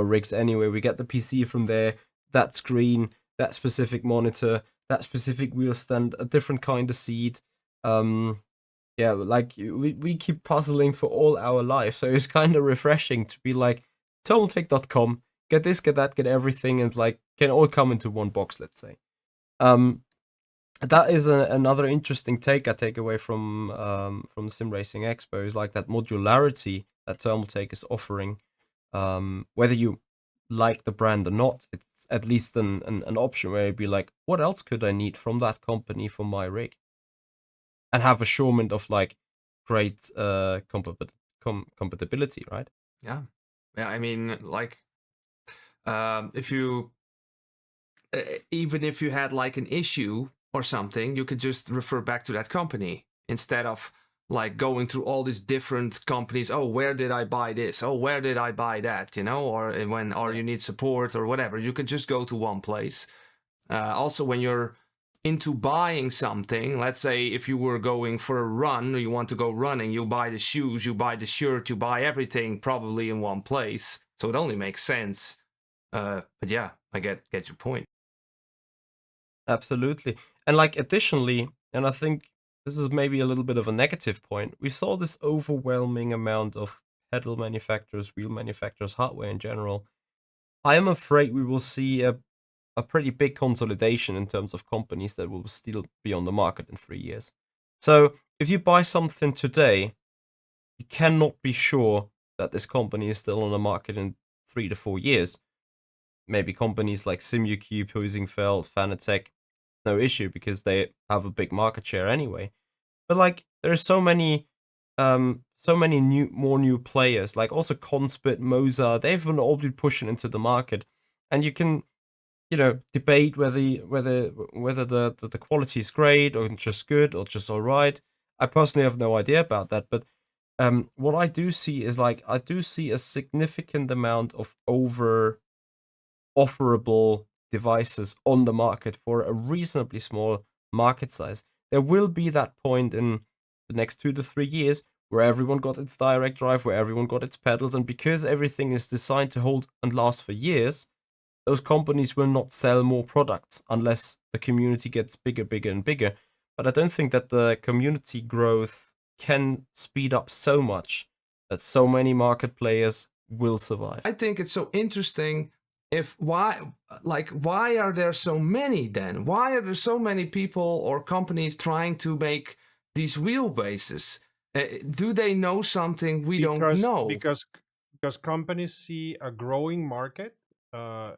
rigs anyway. We get the PC from there, that screen, that specific monitor, that specific wheel stand, a different kind of seat. Like we keep puzzling for all our life, so it's kind of refreshing to be like Thermaltake.com, get this, get that, get everything, and like can all come into one box, let's say. That is another interesting take I take away from the SimRacing Expo, is like that modularity that Thermaltake is offering. Whether you like the brand or not, it's at least an option where you'd be like, what else could I need from that company for my rig? And have assurement of like great compatibility, right? Yeah. I mean, like, if you even if you had like an issue or something, you could just refer back to that company instead of like going through all these different companies. Oh, where did I buy this? Oh, where did I buy that? Or you need support or whatever, you could just go to one place. Also, when you're into buying something, let's say if you were going for a run or you want to go running, you buy the shoes, you buy the shirt, you buy everything probably in one place. So it only makes sense. But yeah, I get your point. Absolutely. And like additionally, and I think this is maybe a little bit of a negative point, we saw this overwhelming amount of pedal manufacturers, wheel manufacturers, hardware in general. I am afraid we will see a pretty big consolidation in terms of companies that will still be on the market in 3 years. So if you buy something today, you cannot be sure that this company is still on the market in 3 to 4 years. Maybe companies like SimuCube, Huizingfeld, Fanatec, no issue because they have a big market share anyway. But like there's so many more new players, like also Conspit, Mozart, they've all been pushing into the market. And you can, debate whether the quality is great or just good or just all right. I personally have no idea about that, but what I do see is like I do see a significant amount of offerable devices on the market for a reasonably small market size. There will be that point in the next 2 to 3 years where everyone got its direct drive, where everyone got its pedals, and because everything is designed to hold and last for years, those companies will not sell more products unless the community gets bigger, bigger, and bigger. But I don't think that the community growth can speed up so much that so many market players will survive. I think it's so interesting. Why are there so many then? Why are there so many people or companies trying to make these wheelbases? Do they know something we don't know? Because companies see a growing market. Yeah.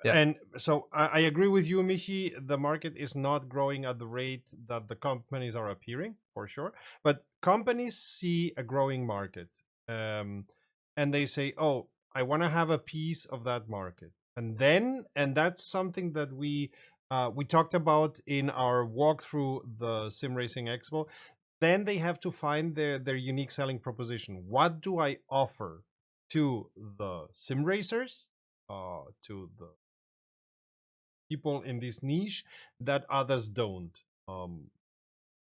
And so I agree with you, Michi. The market is not growing at the rate that the companies are appearing, for sure. But companies see a growing market, and they say, "Oh, I want to have a piece of that market." And that's something that we talked about in our walk through the SimRacing Expo. Then they have to find their unique selling proposition. What do I offer to the sim racers, to the people in this niche that others don't?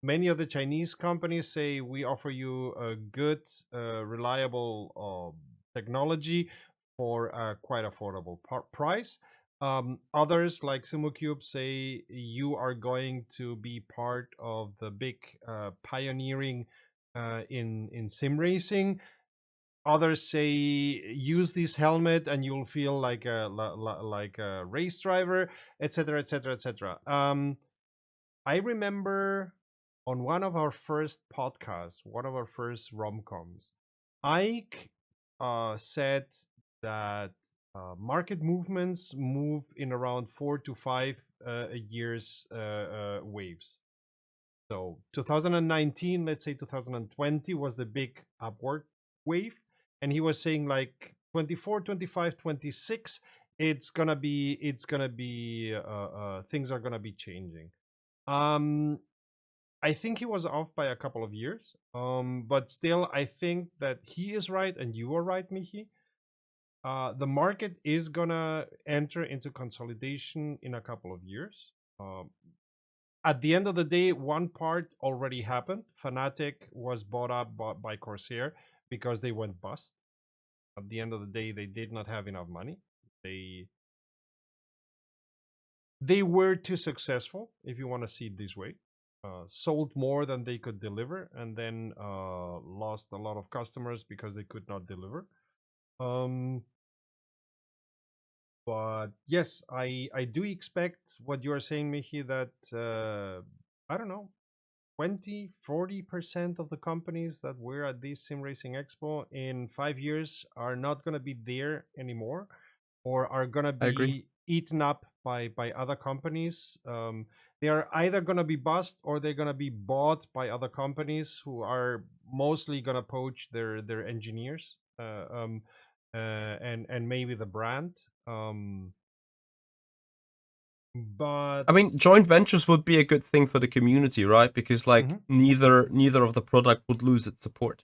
Many of the Chinese companies say we offer you a good, reliable technology for a quite affordable price. Others like SimuCube say you are going to be part of the big pioneering in sim racing. Others say use this helmet and you'll feel like a race driver, etc., etc., etc. I remember on one of our first podcasts, one of our first romcoms, Ike said that market movements move in around 4 to 5 years waves. So 2019, let's say 2020 was the big upward wave, and he was saying like 24, 25, 26, it's gonna be things are gonna be changing. I think he was off by a couple of years, but still, I think that he is right and you are right, Michi. The market is gonna enter into consolidation in a couple of years. At the end of the day, one part already happened. Fnatic was bought up by Corsair because they went bust. At the end of the day, they did not have enough money. They were too successful, if you want to see it this way. Sold more than they could deliver, and then lost a lot of customers because they could not deliver. But yes, I do expect what you are saying, Michi, that I don't know, 20-40% of the companies that were at this SimRacing Expo in 5 years are not going to be there anymore, or are going to be eaten up by other companies. They are either going to be bust or they're going to be bought by other companies who are mostly going to poach their engineers and maybe the brand. But I mean, joint ventures would be a good thing for the community, right? Because like neither of the product would lose its support.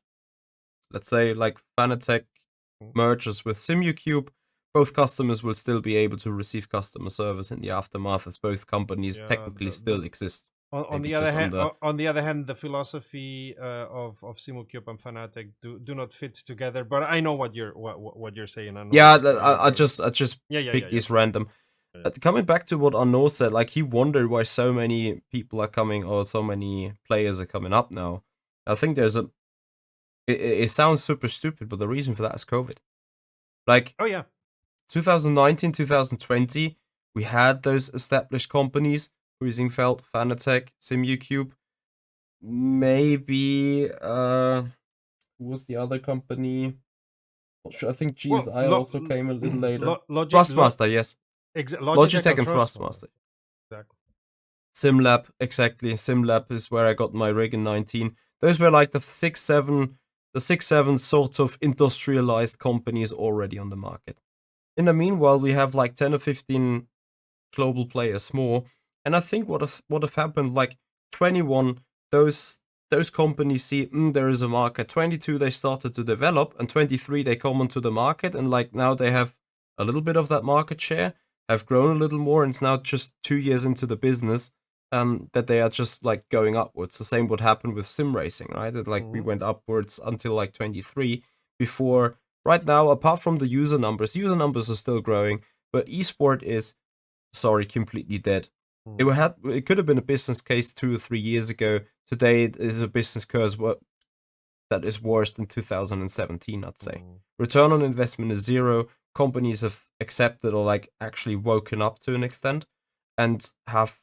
Let's say like Fanatec merges with SimuCube, both customers will still be able to receive customer service in the aftermath, as both companies technically still exist. On the other hand, the philosophy of SimuCube and Fnatic do not fit together. But I know what you're saying. I just picked these random. Coming back to what Arnaut said, like he wondered why so many people are coming or so many players are coming up now. I think there's it sounds super stupid, but the reason for that is COVID. Like 2019, 2020, we had those established companies, Cruisingfeld, Fanatec, SimuCube. Maybe who was the other company? Not sure. I think GSI also came a little later. Thrustmaster, yes. Logitech and Thrustmaster. Exactly. SimLab, exactly. SimLab is where I got my rig in 19. Those were like the 6-7 sort of industrialized companies already on the market. In the meanwhile, we have like 10 or 15 global players more. And I think what have happened, like 21, those companies see there is a market. 22 they started to develop, and 23 they come onto the market, and like now they have a little bit of that market share, have grown a little more, and it's now just 2 years into the business that they are just like going upwards. The same would happen with sim racing, right? That like we went upwards until like 23 before. Right now, apart from the user numbers are still growing, but esport is completely dead. It could have been a business case 2 or 3 years ago. Today it is a business curse that is worse than 2017, I'd say. Return on investment is zero. Companies have accepted or like actually woken up to an extent and have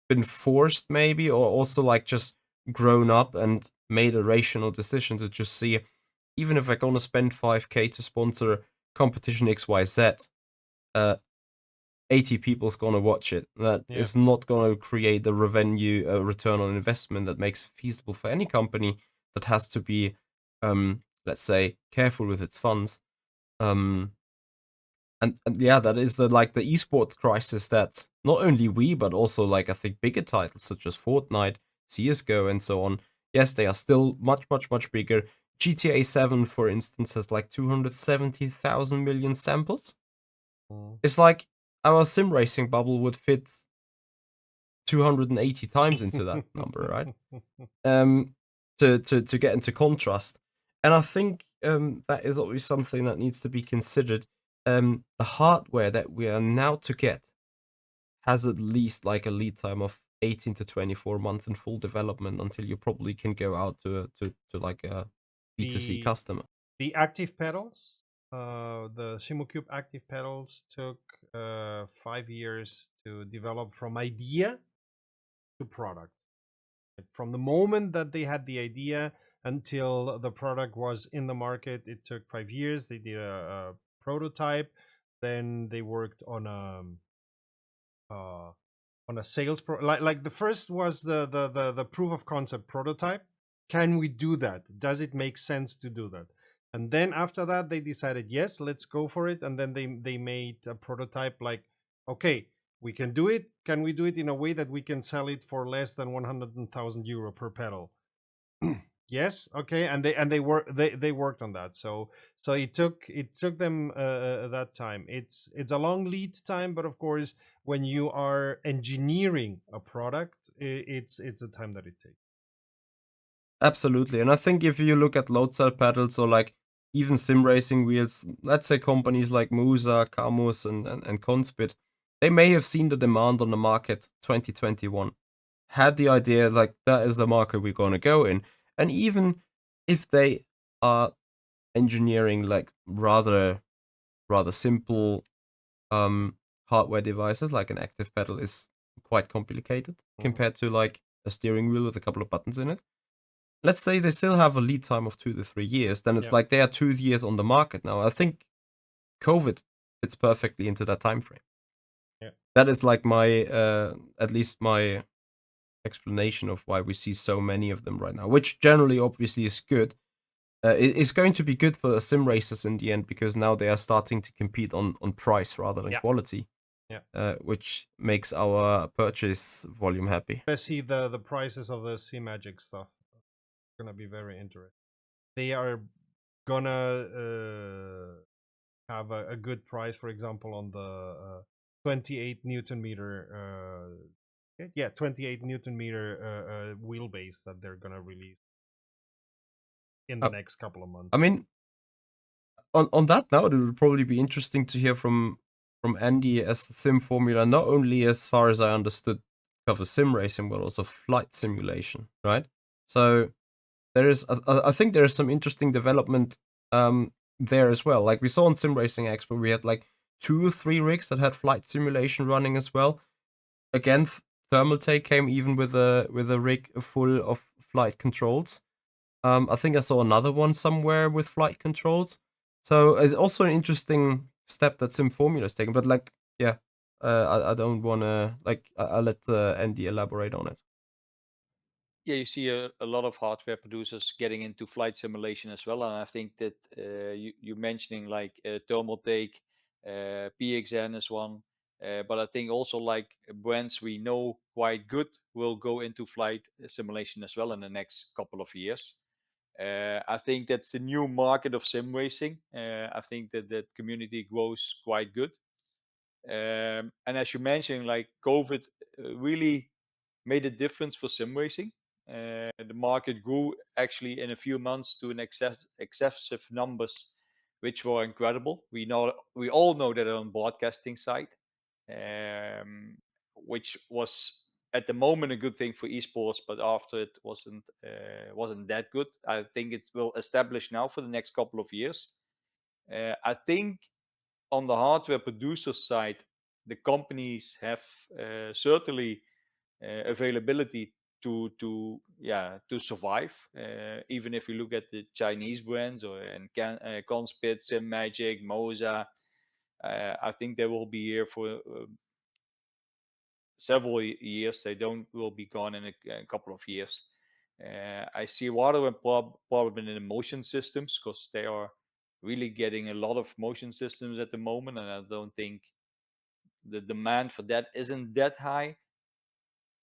been forced maybe, or also like just grown up and made a rational decision to just see, even if I'm gonna spend 5k to sponsor competition XYZ, 80 people's gonna watch it. That is not gonna create the revenue return on investment that makes it feasible for any company that has to be, let's say, careful with its funds. And that is the esports crisis that not only we, but also like I think bigger titles such as Fortnite, CSGO, and so on. Yes, they are still much bigger. GTA 7, for instance, has like 270,000 million samples. It's like our sim racing bubble would fit 280 times into that number, right? To get into contrast. And I think that is always something that needs to be considered. The hardware that we are now to get has at least like a lead time of 18 to 24 months in full development until you probably can go out to like a B2C customer. The active pedals, the SimoCube active pedals took 5 years to develop from idea to product. From the moment that they had the idea until the product was in the market, it took 5 years. They did a prototype, then they worked on a sales like the first was the proof of concept prototype. Can we do that? Does it make sense to do that? And then after that they decided, yes, let's go for it. And then they made a prototype, like, okay, we can do it. Can we do it in a way that we can sell it for less than 100,000 euro per pedal? Yes, okay. And they worked on that. So it took them that time. It's a long lead time, but of course when you are engineering a product, it's a time that it takes. Absolutely. And I think if you look at load cell pedals or like even sim racing wheels, let's say companies like Musa, Camus, and Conspit, they may have seen the demand on the market 2021, had the idea like that is the market we're going to go in. And even if they are engineering like rather simple hardware devices, like an active pedal is quite complicated compared to like a steering wheel with a couple of buttons in it. Let's say they still have a lead time of 2 to 3 years, then it's like they are 2 years on the market now. I think COVID fits perfectly into that time frame. Yeah. That is like my at least my explanation of why we see so many of them right now, which generally obviously is good. It's going to be good for sim racers in the end, because now they are starting to compete on price rather than quality. Which makes our purchase volume happy. I see the prices of the SimMagic stuff. It's gonna be very interesting. They are gonna have a good price, for example, on the 28 Newton meter 28 Newton meter wheelbase that they're gonna release in the next couple of months. I mean, on that note, it would probably be interesting to hear from Andy as the sim formula, not only as far as I understood covers sim racing, but also flight simulation, right? So there is, I think there is some interesting development there as well. Like we saw on SimRacing Expo, we had like 2 or 3 rigs that had flight simulation running as well. Again, Thermaltake came even with a rig full of flight controls. I think I saw another one somewhere with flight controls. So it's also an interesting step that Sim Formula is taking. But like, yeah, I don't want to like. I'll let Andy elaborate on it. Yeah, you see a lot of hardware producers getting into flight simulation as well, and I think that you mentioning like Thermaltake, PXN is one, but I think also like brands we know quite good will go into flight simulation as well in the next couple of years. I think that's the new market of sim racing. I think that that community grows quite good. And as you mentioned, like COVID really made a difference for sim racing. The market grew actually in a few months to an excessive numbers, which were incredible. We all know that on broadcasting side, which was at the moment a good thing for esports, but after it wasn't that good. I think it will establish now for the next couple of years. I think on the hardware producer side, the companies have certainly availability to survive. Even if you look at the Chinese brands or Conspit, SimMagic, Moza, I think they will be here for several years. They will be gone in a couple of years. I see rather a problem in the motion systems, because they are really getting a lot of motion systems at the moment, and I don't think the demand for that isn't that high.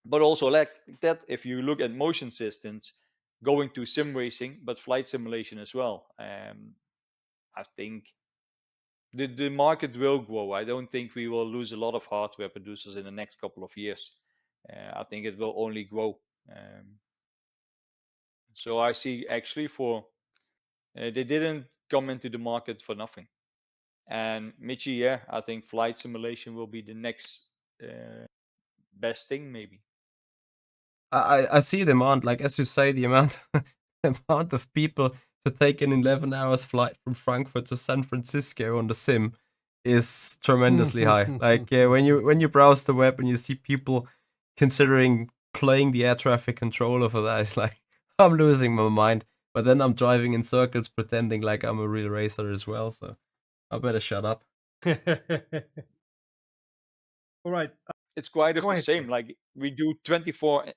But also like that, if you look at motion systems going to sim racing, but flight simulation as well, I think the market will grow. I don't think we will lose a lot of hardware producers in the next couple of years. I think it will only grow. So I see actually for They didn't come into the market for nothing. And Michi, yeah, I think flight simulation will be the next best thing, maybe. I see the amount, like as you say, the amount amount of people to take an 11 hours flight from Frankfurt to San Francisco on the sim is tremendously high. Like when you browse the web and you see people considering playing the air traffic controller for that, it's like I'm losing my mind. But then I'm driving in circles pretending like I'm a real racer as well. So I better shut up. All right. It's quite of Go the ahead. same. Like we do 24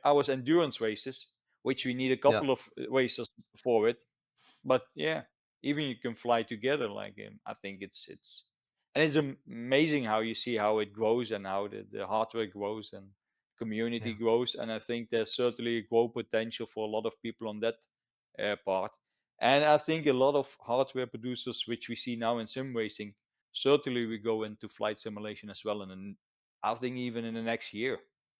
hours endurance races, which we need a couple of racers for it. But yeah, even you can fly together. Like I think it's and it's amazing how you see how it grows and how the hardware grows and community grows. And I think there's certainly a growth potential for a lot of people on that part. And I think a lot of hardware producers, which we see now in sim racing, certainly we go into flight simulation as well. And I think even in the next year,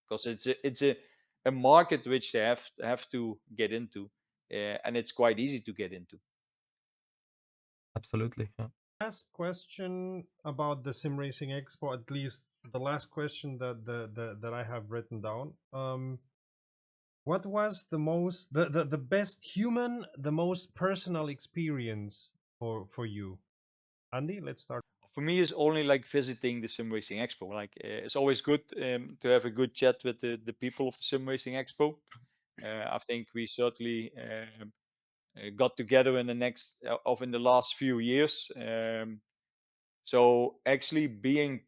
because it's a market which they have to get into, and it's quite easy to get into. Absolutely. Yeah. Last question about the SimRacing Expo, at least the last question that I have written down. What was the best human, the most personal experience for you? Andy, let's start. For me, it's only like visiting the SimRacing Expo. Like it's always good to have a good chat with the people of the SimRacing Expo. I think we certainly got together in the last few years. So actually being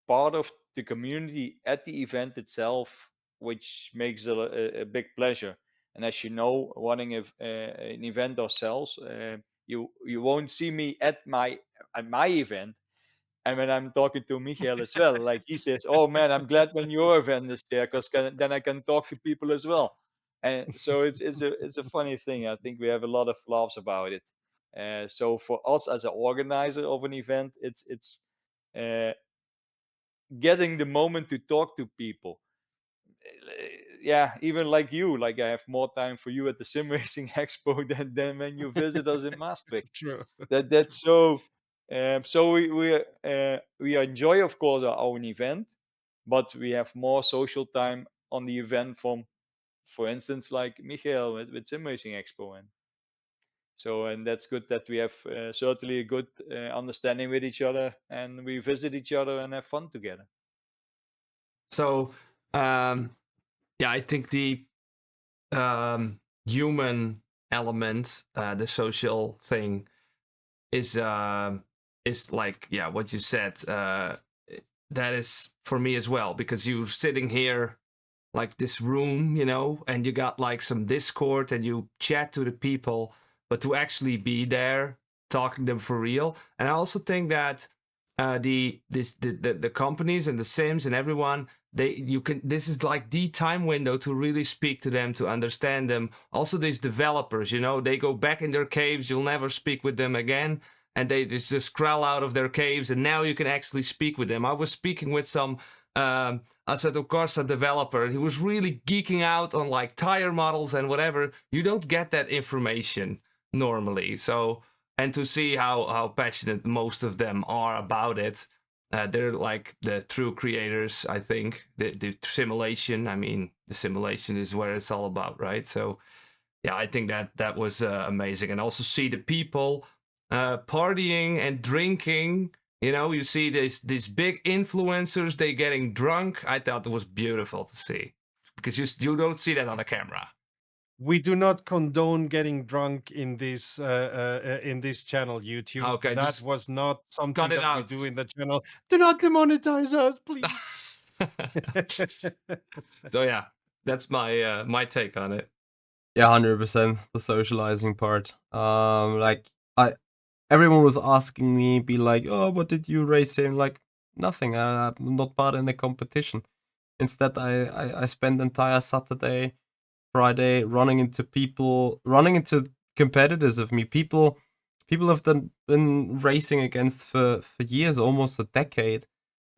part of the community at the event itself, which makes a big pleasure. And as you know, running an event ourselves, you won't see me at my event. And when I'm talking to Michael as well, like he says, "Oh man, I'm glad when your event is there, because then I can talk to people as well." And so it's a funny thing. I think we have a lot of laughs about it. So for us as an organizer of an event, it's uh, getting the moment to talk to people. Yeah, even like you, like I have more time for you at the Sim Racing Expo than when you visit us in Maastricht. True. That's so. So we enjoy, of course, our own event, but we have more social time on the event from, for instance, like Michael with Sim Racing Expo, and that's good that we have certainly a good understanding with each other, and we visit each other and have fun together. So, yeah, I think the human element, the social thing, is like, yeah, what you said. That is for me as well, because you're sitting here like this room, and you got like some Discord and you chat to the people, but to actually be there talking to them for real. And I also think that the companies and the sims and everyone, this is like the time window to really speak to them, to understand them. Also these developers, they go back in their caves, you'll never speak with them again, and they just crawl out of their caves, and now you can actually speak with them. I was speaking with some Asetek developer, and he was really geeking out on like tire models and whatever. You don't get that information normally. So, and to see how passionate most of them are about it, they're like the true creators, I think. The simulation, I mean, the simulation is where it's all about, right? So, yeah, I think that was amazing. And also see the people partying and drinking. You see these big influencers, they getting drunk. I thought it was beautiful to see, because you don't see that on a camera. We do not condone getting drunk in this channel, YouTube. Okay, that was not something that out. we do in the channel. Do not demonetize us, please. So yeah, that's my take on it. Yeah, 100%. The socializing part. Like everyone was asking me, be like, "Oh, what did you race in?" Like, nothing. I'm not part in the competition. Instead, I spent the entire Saturday, Friday running into competitors of me. People have been racing against for years, almost a decade.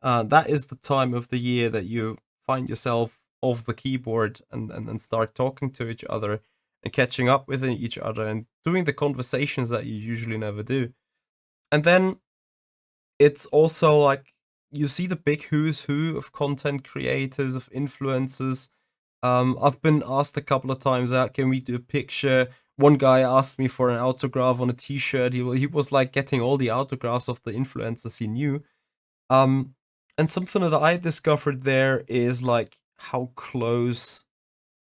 That is the time of the year that you find yourself off the keyboard and start talking to each other and catching up with each other and doing the conversations that you usually never do. And then it's also like you see the big who's who of content creators, of influencers. I've been asked a couple of times out, can we do a picture? One guy asked me for an autograph on a t-shirt. He was like getting all the autographs of the influencers he knew. And something that I discovered there is like how close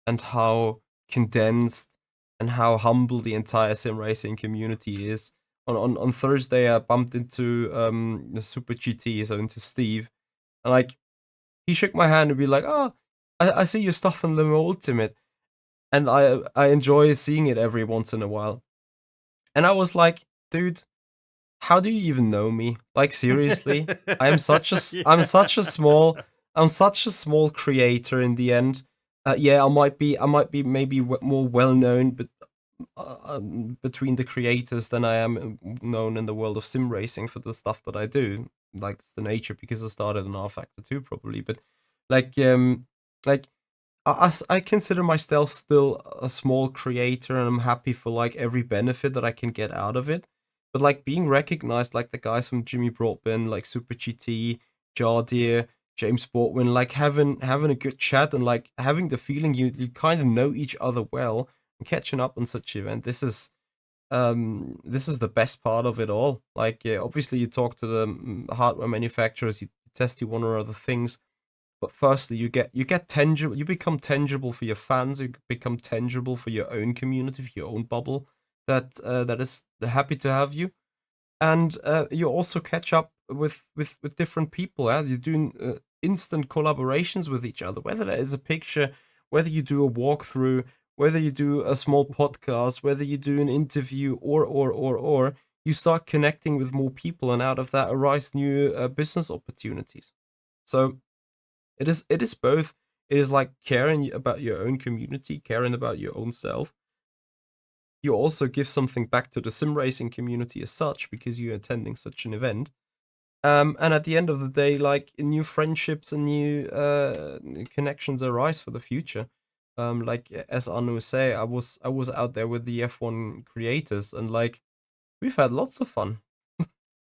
and how condensed and how humble the entire sim racing community is. On Thursday, I bumped into the Super GT, so into Steve, and like he shook my hand and be like, "Oh, I see your stuff on Limo Ultimate," and I enjoy seeing it every once in a while. And I was like, "Dude, how do you even know me? Like seriously, I'm such a small creator in the end. Yeah, I might be maybe more well known, but between the creators than I am known in the world of sim racing for the stuff that I do. Like it's the nature because I started in R Factor 2 probably, but like like I consider myself still a small creator, and I'm happy for like every benefit that I can get out of it. But like being recognized, like the guys from Jimmy Broadbent, like Super GT, Jardir, James Bortwin, like having a good chat and like having the feeling you kind of know each other well and catching up on such an event. This is the best part of it all. Like obviously you talk to the hardware manufacturers, you test one or other things. But firstly, you get tangible. You become tangible for your fans. You become tangible for your own community, for your own bubble that is happy to have you. And you also catch up with different people. You're doing instant collaborations with each other. Whether that is a picture, whether you do a walkthrough, whether you do a small podcast, whether you do an interview, or you start connecting with more people, and out of that arise new business opportunities. So it is both. It is like caring about your own community, caring about your own self. You also give something back to the sim racing community as such because you're attending such an event. And at the end of the day, like new friendships and new connections arise for the future. Like as Anu say, I was out there with the F1 creators, and like we've had lots of fun.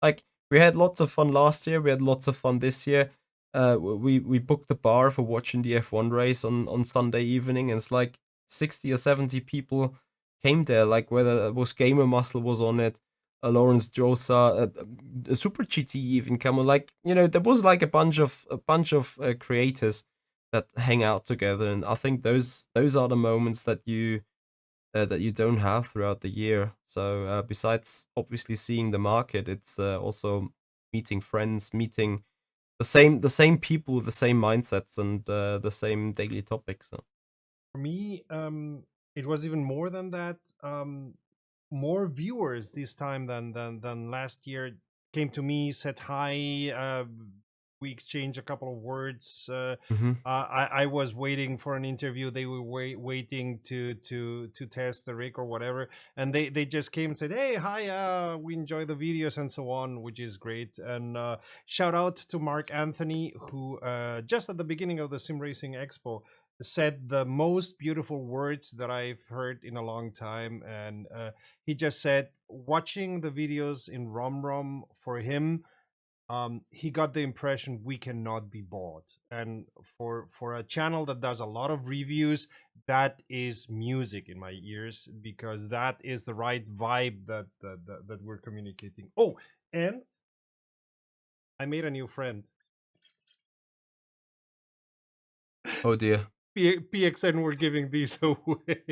Like we had lots of fun last year. We had lots of fun this year. We booked a bar for watching the F1 race on Sunday evening, and it's like 60 or 70 people came there. Like whether it was Gamer Muscle was on it, Lawrence Josa, Super GT even come. Like there was like a bunch of creators that hang out together, and I think those are the moments that you don't have throughout the year. So besides obviously seeing the market, it's also meeting friends, meeting the same people with the same mindsets and the same daily topics. So. For me, it was even more than that. More viewers this time than last year came to me, said hi. We exchanged a couple of words. I was waiting for an interview. They were waiting to test the rig or whatever, and they just came and said, "Hey, hi, we enjoy the videos and so on," which is great. And shout out to Mark Anthony, who just at the beginning of the SimRacing Expo said the most beautiful words that I've heard in a long time. And he just said, watching the videos in WromWrom, for him, he got the impression we cannot be bought. And for a channel that does a lot of reviews, that is music in my ears, because that is the right vibe that we're communicating. Oh, and I made a new friend. Oh dear. PXN were giving these away.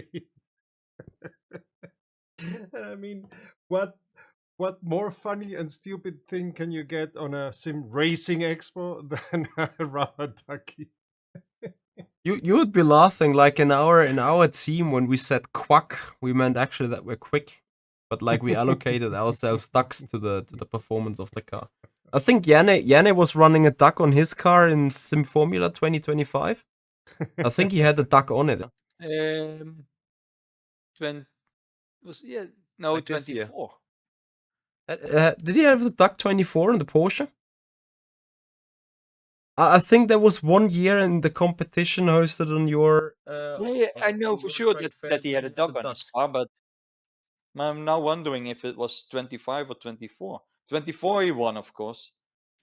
I mean, what more funny and stupid thing can you get on a sim racing expo than a rubber ducky? You would be laughing. Like in our team, when we said quack, we meant actually that we're quick, but like we allocated ourselves ducks to the performance of the car. I think Yanne was running a duck on his car in Sim Formula 2025. I think he had a duck on it. 20 was no Like this year. 24. Did he have the duck 24 in the Porsche? I think there was one year in the competition hosted on your. Yeah, I know on for your sure trade fair that he had they a used the dog on duck. his car, but I'm now wondering if it was 25 or 24. 24 he won, of course.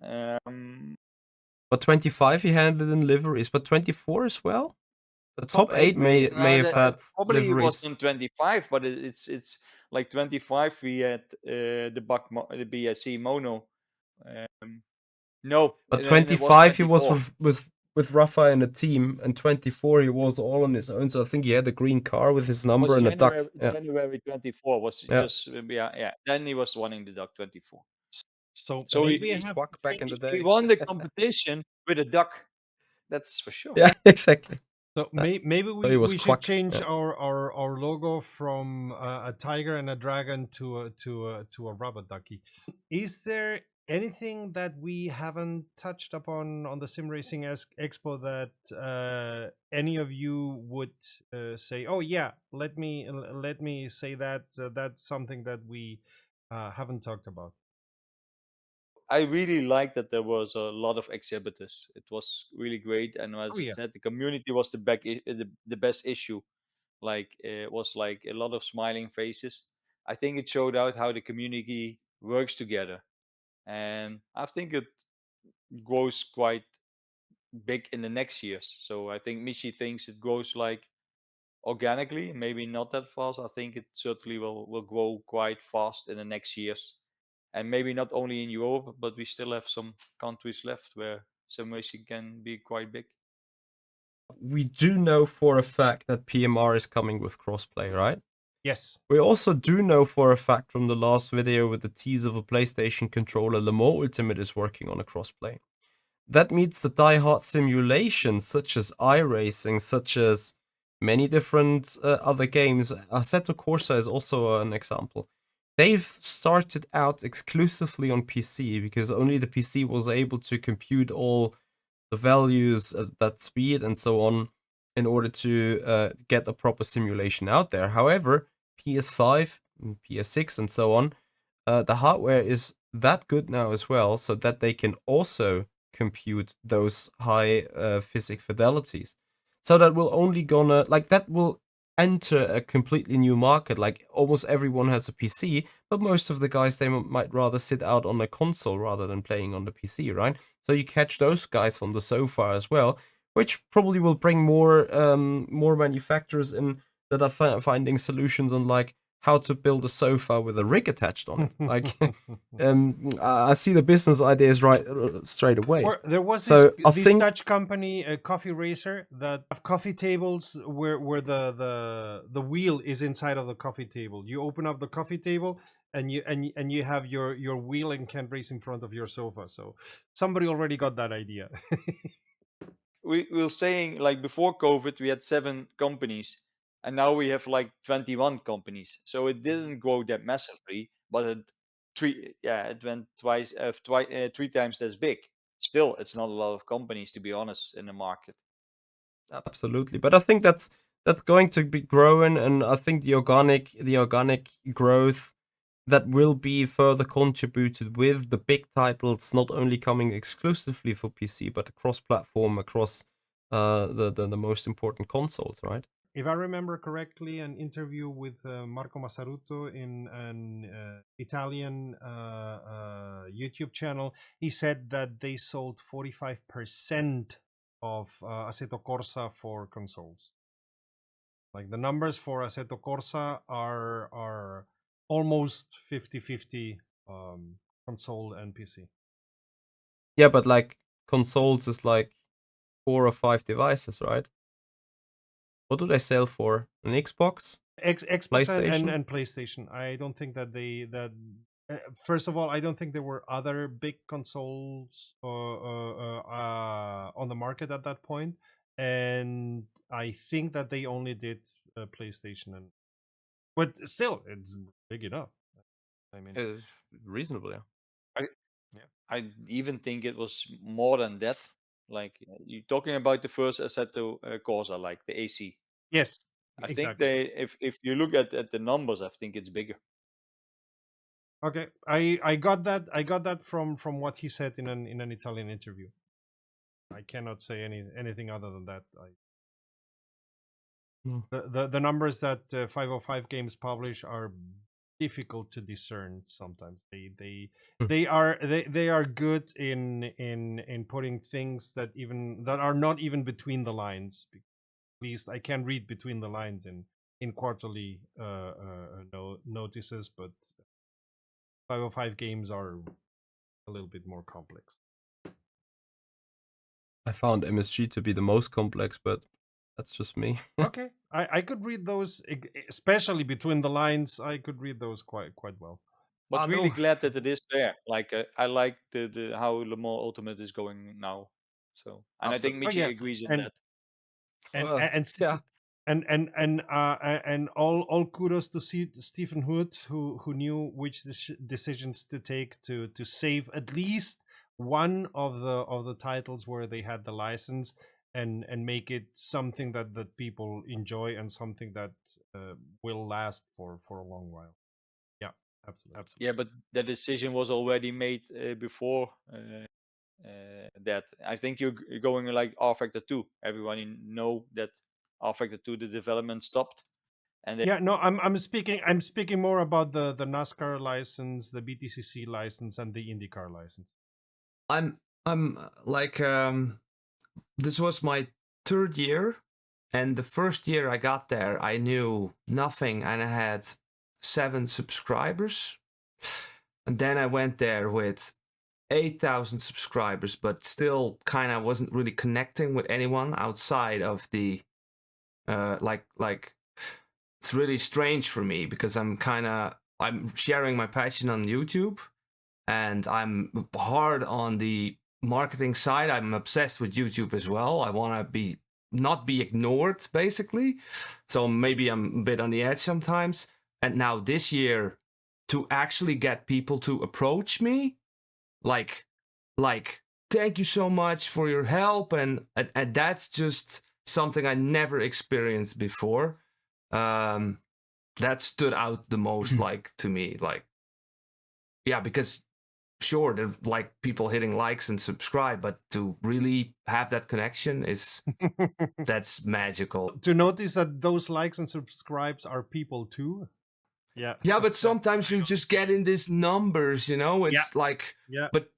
Um, But 25 he handled in liveries, but 24 as well. The top eight may have had probably he was liveries. in 25, but it's like 25. We had the BSC mono. No, But then it was 25 he was 24. with Rafa in a team, and 24 he was all on his own. So I think he had a green car with his number Was and a duck. January Yeah, January 24 was yeah. just yeah. Then he was winning the duck 24. So So maybe I have to Quack back in the change. he day. won the competition with a duck. That's for sure. Yeah, exactly. So Uh, maybe So he was we should Quack. change Yeah. our logo from a tiger and a dragon to a rubber ducky. Is there anything that we haven't touched upon on the SimRacing Expo that any of you would say? Oh yeah, let me say that that's something that we haven't talked about. I really liked that there was a lot of exhibitors. It was really great, and Oh as I yeah. said, the community was the best issue. Like it was like a lot of smiling faces. I think it showed out how the community works together, and I think it grows quite big in the next years. So I think Michi thinks it grows like organically, maybe not that fast. I think it certainly will grow quite fast in the next years, and maybe not only in Europe, but we still have some countries left where sim racing can be quite big. We do know for a fact that PMR is coming with crossplay, right? Yes. We also do know for a fact from the last video with the tease of a PlayStation controller, Le Mans Ultimate is working on a crossplay. That means the die-hard simulations such as iRacing, such as many different other games, Assetto Corsa is also an example. They've started out exclusively on PC because only the PC was able to compute all the values at that speed and so on in order to get a proper simulation out there. However, PS5, PS6, and so on, the hardware is that good now as well, so that they can also compute those high physics fidelities. So that will only gonna that will enter a completely new market. Like almost everyone has a PC, but most of the guys they might rather sit out on a console rather than playing on the PC, right? So you catch those guys from the sofa as well, which probably will bring more manufacturers in that are finding solutions on like how to build a sofa with a rig attached on it. Like, I see the business ideas right straight away. Or there was So I this think Dutch company, Coffee Racer, that have coffee tables where the wheel is inside of the coffee table. You open up the coffee table and you have your wheel and can race in front of your sofa. So somebody already got that idea. We were saying like before COVID, we had 7 companies, and now we have like 21 companies. So it didn't grow that massively, but it went 3 times as big. Still, it's not a lot of companies, to be honest, in the market. absolutely, but I think that's going to be growing, and I think the organic growth that will be further contributed with the big titles not only coming exclusively for PC but across platform, across the most important consoles, right? If I remember correctly, an interview with Marco Massaruto in an Italian YouTube channel, he said that they sold 45% of Assetto Corsa for consoles. Like the numbers for Assetto Corsa are almost 50-50 console and PC. Yeah, but like consoles is like 4 or 5 devices, right? What do they sell for? An Xbox? Xbox PlayStation? and PlayStation. I don't think that first of all, I don't think there were other big consoles on the market at that point, and I think that they only did PlayStation and. But still, it's big enough. I mean, Reasonable, yeah. I I even think it was more than that. Like you're talking about the first Assetto Corsa, like the AC. yes, I think exactly. if you look at the numbers, I think it's bigger. Okay, I got that from what he said in an Italian interview. I cannot say anything other than that. No. The numbers that 505 Games publish are difficult to discern sometimes. They are good in putting things that are not even between the lines. At least I can read between the lines in quarterly notices, but 505 Games are a little bit more complex. I found MSG to be the most complex, but that's just me. Okay, I could read those, especially between the lines. I could read those quite well. But no. really glad that it is there. Like I like the how Le Mans Ultimate is going now. So and I think Absolutely. Michi Yeah. agrees in And that. and Yeah. and all kudos to Stephen Hood, who knew which decisions to take to save at least one of the titles where they had the license, and make it something that people enjoy and something that will last for a long while. Yeah, absolutely. Yeah, but the decision was already made before that. I think you're going like R Factor 2. Everyone know that R Factor 2 the development stopped. And Yeah, no, I'm speaking more about the NASCAR license, the BTCC license, and the IndyCar license. I'm like this was my third year, and the first year I got there, I knew nothing, and I had 7 subscribers, and then I went there with 8,000 subscribers, but still kind of wasn't really connecting with anyone outside of the like it's really strange for me because I'm sharing my passion on YouTube, and I'm hard on the marketing side. I'm obsessed with YouTube as well. I want to not be ignored, basically. So maybe I'm a bit on the edge sometimes. And now this year, to actually get people to approach me, like, thank you so much for your help, and that's just something I never experienced before. That stood out the most, like, to me, like, yeah, because sure, there are like people hitting likes and subscribe, but to really have that connection that's magical. To notice that those likes and subscribes are people too. Yeah, but sometimes you just get in these numbers, it's like,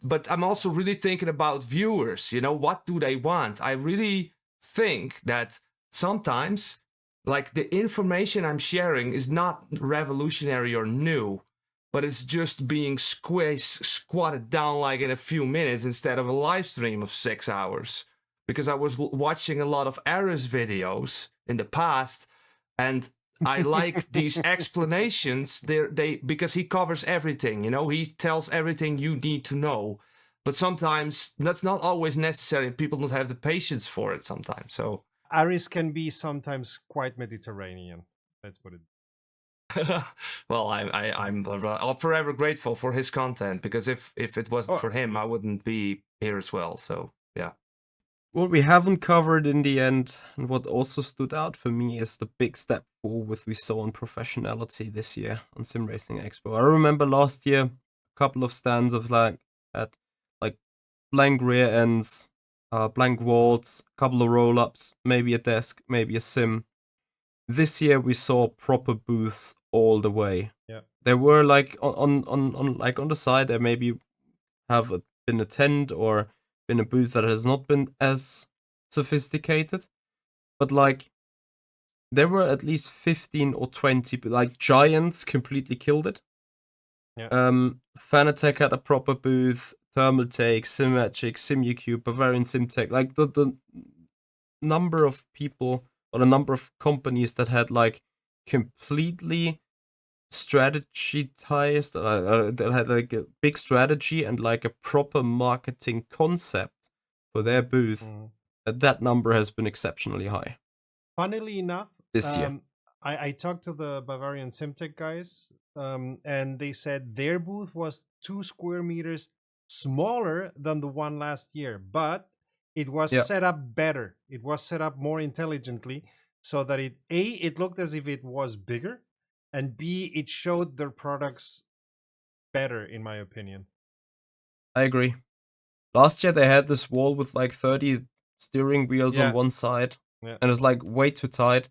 but I'm also really thinking about viewers, what do they want? I really think that sometimes, like, the information I'm sharing is not revolutionary or new, but it's just being squatted down like in a few minutes instead of a live stream of 6 hours. Because I was watching a lot of Aris videos in the past, and I like these explanations. Because he covers everything, he tells everything you need to know. But sometimes that's not always necessary. People don't have the patience for it sometimes. So Aris can be sometimes quite Mediterranean. Let's put it. Well, I'm forever grateful for his content, because if it wasn't for him, I wouldn't be here as well. So yeah. What we haven't covered in the end, and what also stood out for me, is the big step forward we saw in professionality this year on SimRacing Expo. I remember last year, a couple of stands of like blank rear ends, blank walls, a couple of roll-ups, maybe a desk, maybe a sim. This year we saw proper booths all the way. Yeah. There were like on the side there maybe have been a tent or been a booth that has not been as sophisticated, but like there were at least 15 or 20 like giants completely killed it. Yeah. Fanatec had a proper booth, Thermal Take, Simagic, SimuCube, Bavarian SimTech, like the number of people or the number of companies that had like completely strategized, that had like a big strategy and like a proper marketing concept for their booth. That number has been exceptionally high. Funnily enough, this year, I talked to the Bavarian SimTech guys, and they said their booth was 2 square meters smaller than the one last year, but it was set up better. It was set up more intelligently, so that it looked as if it was bigger, and B, it showed their products better, in my opinion. I agree. last year they had this wall with like 30 steering wheels on one side, and it's like way too tight.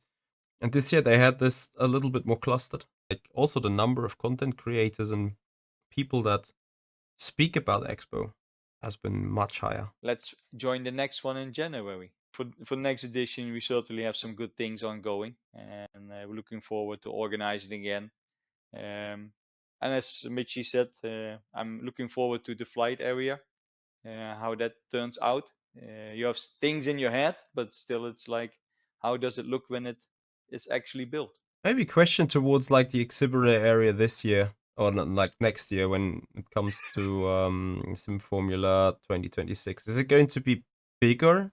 And this year they had this a little bit more clustered. Like also the number of content creators and people that speak about Expo has been much higher. Let's join the next one in January. For next edition, we certainly have some good things ongoing, and we're looking forward to organizing again. And as Michi said, I'm looking forward to the flight area, how that turns out. You have things in your head, but still, it's like, how does it look when it is actually built? Maybe question towards like the exhibitor area this year, or not, like next year when it comes to Sim Formula 2026. Is it going to be bigger?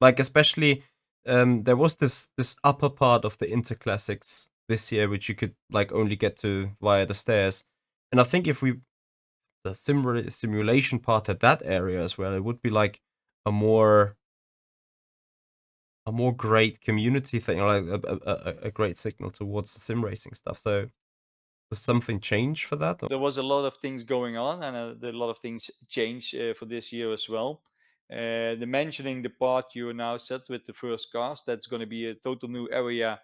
Like especially there was this upper part of the Interclassics this year which you could like only get to via the stairs. And I think if we the simulation part at that area as well, it would be like a more great community thing, or like a great signal towards the sim racing stuff. So does something change for that? Or? There was a lot of things going on, and a lot of things changed for this year as well. The mentioning the part you now said with the first cars, that's going to be a total new area.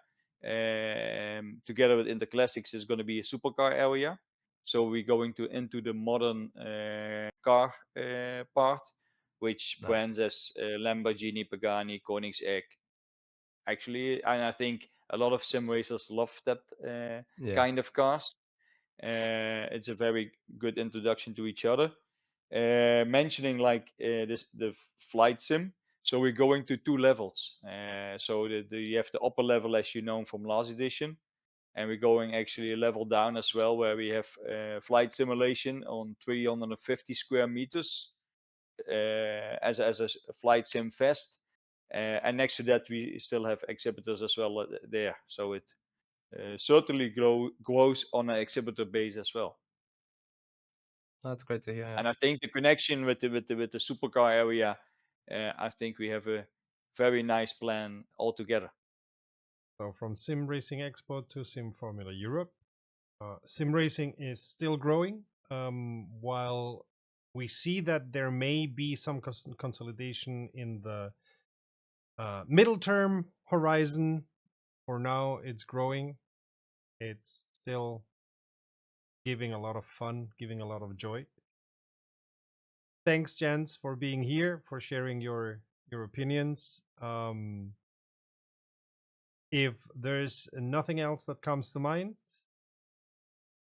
Together with Interclassics is going to be a supercar area. So we're going to into the modern car part, which brands as Lamborghini, Pagani, Koenigsegg. Actually, and I think a lot of sim racers love that kind of cars. It's a very good introduction to each other. Mentioning like the flight sim. So we're going to 2 levels. So you have the upper level as you know from last edition, and we're going actually a level down as well, where we have flight simulation on 350 square meters as a flight sim fest. And next to that, we still have exhibitors as well there. So it certainly grows on an exhibitor base as well. That's great to hear. Yeah. And I think the connection with the supercar area, I think we have a very nice plan altogether. So from SimRacing Expo to Sim Formula Europe, sim racing is still growing. While we see that there may be some consolidation in the middle term horizon, for now it's growing. It's still giving a lot of fun, giving a lot of joy. Thanks, Jens, for being here, for sharing your opinions. If there's nothing else that comes to mind,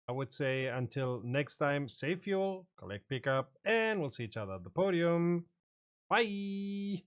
I would say until next time, save fuel, collect pickup, and we'll see each other at the podium. Bye!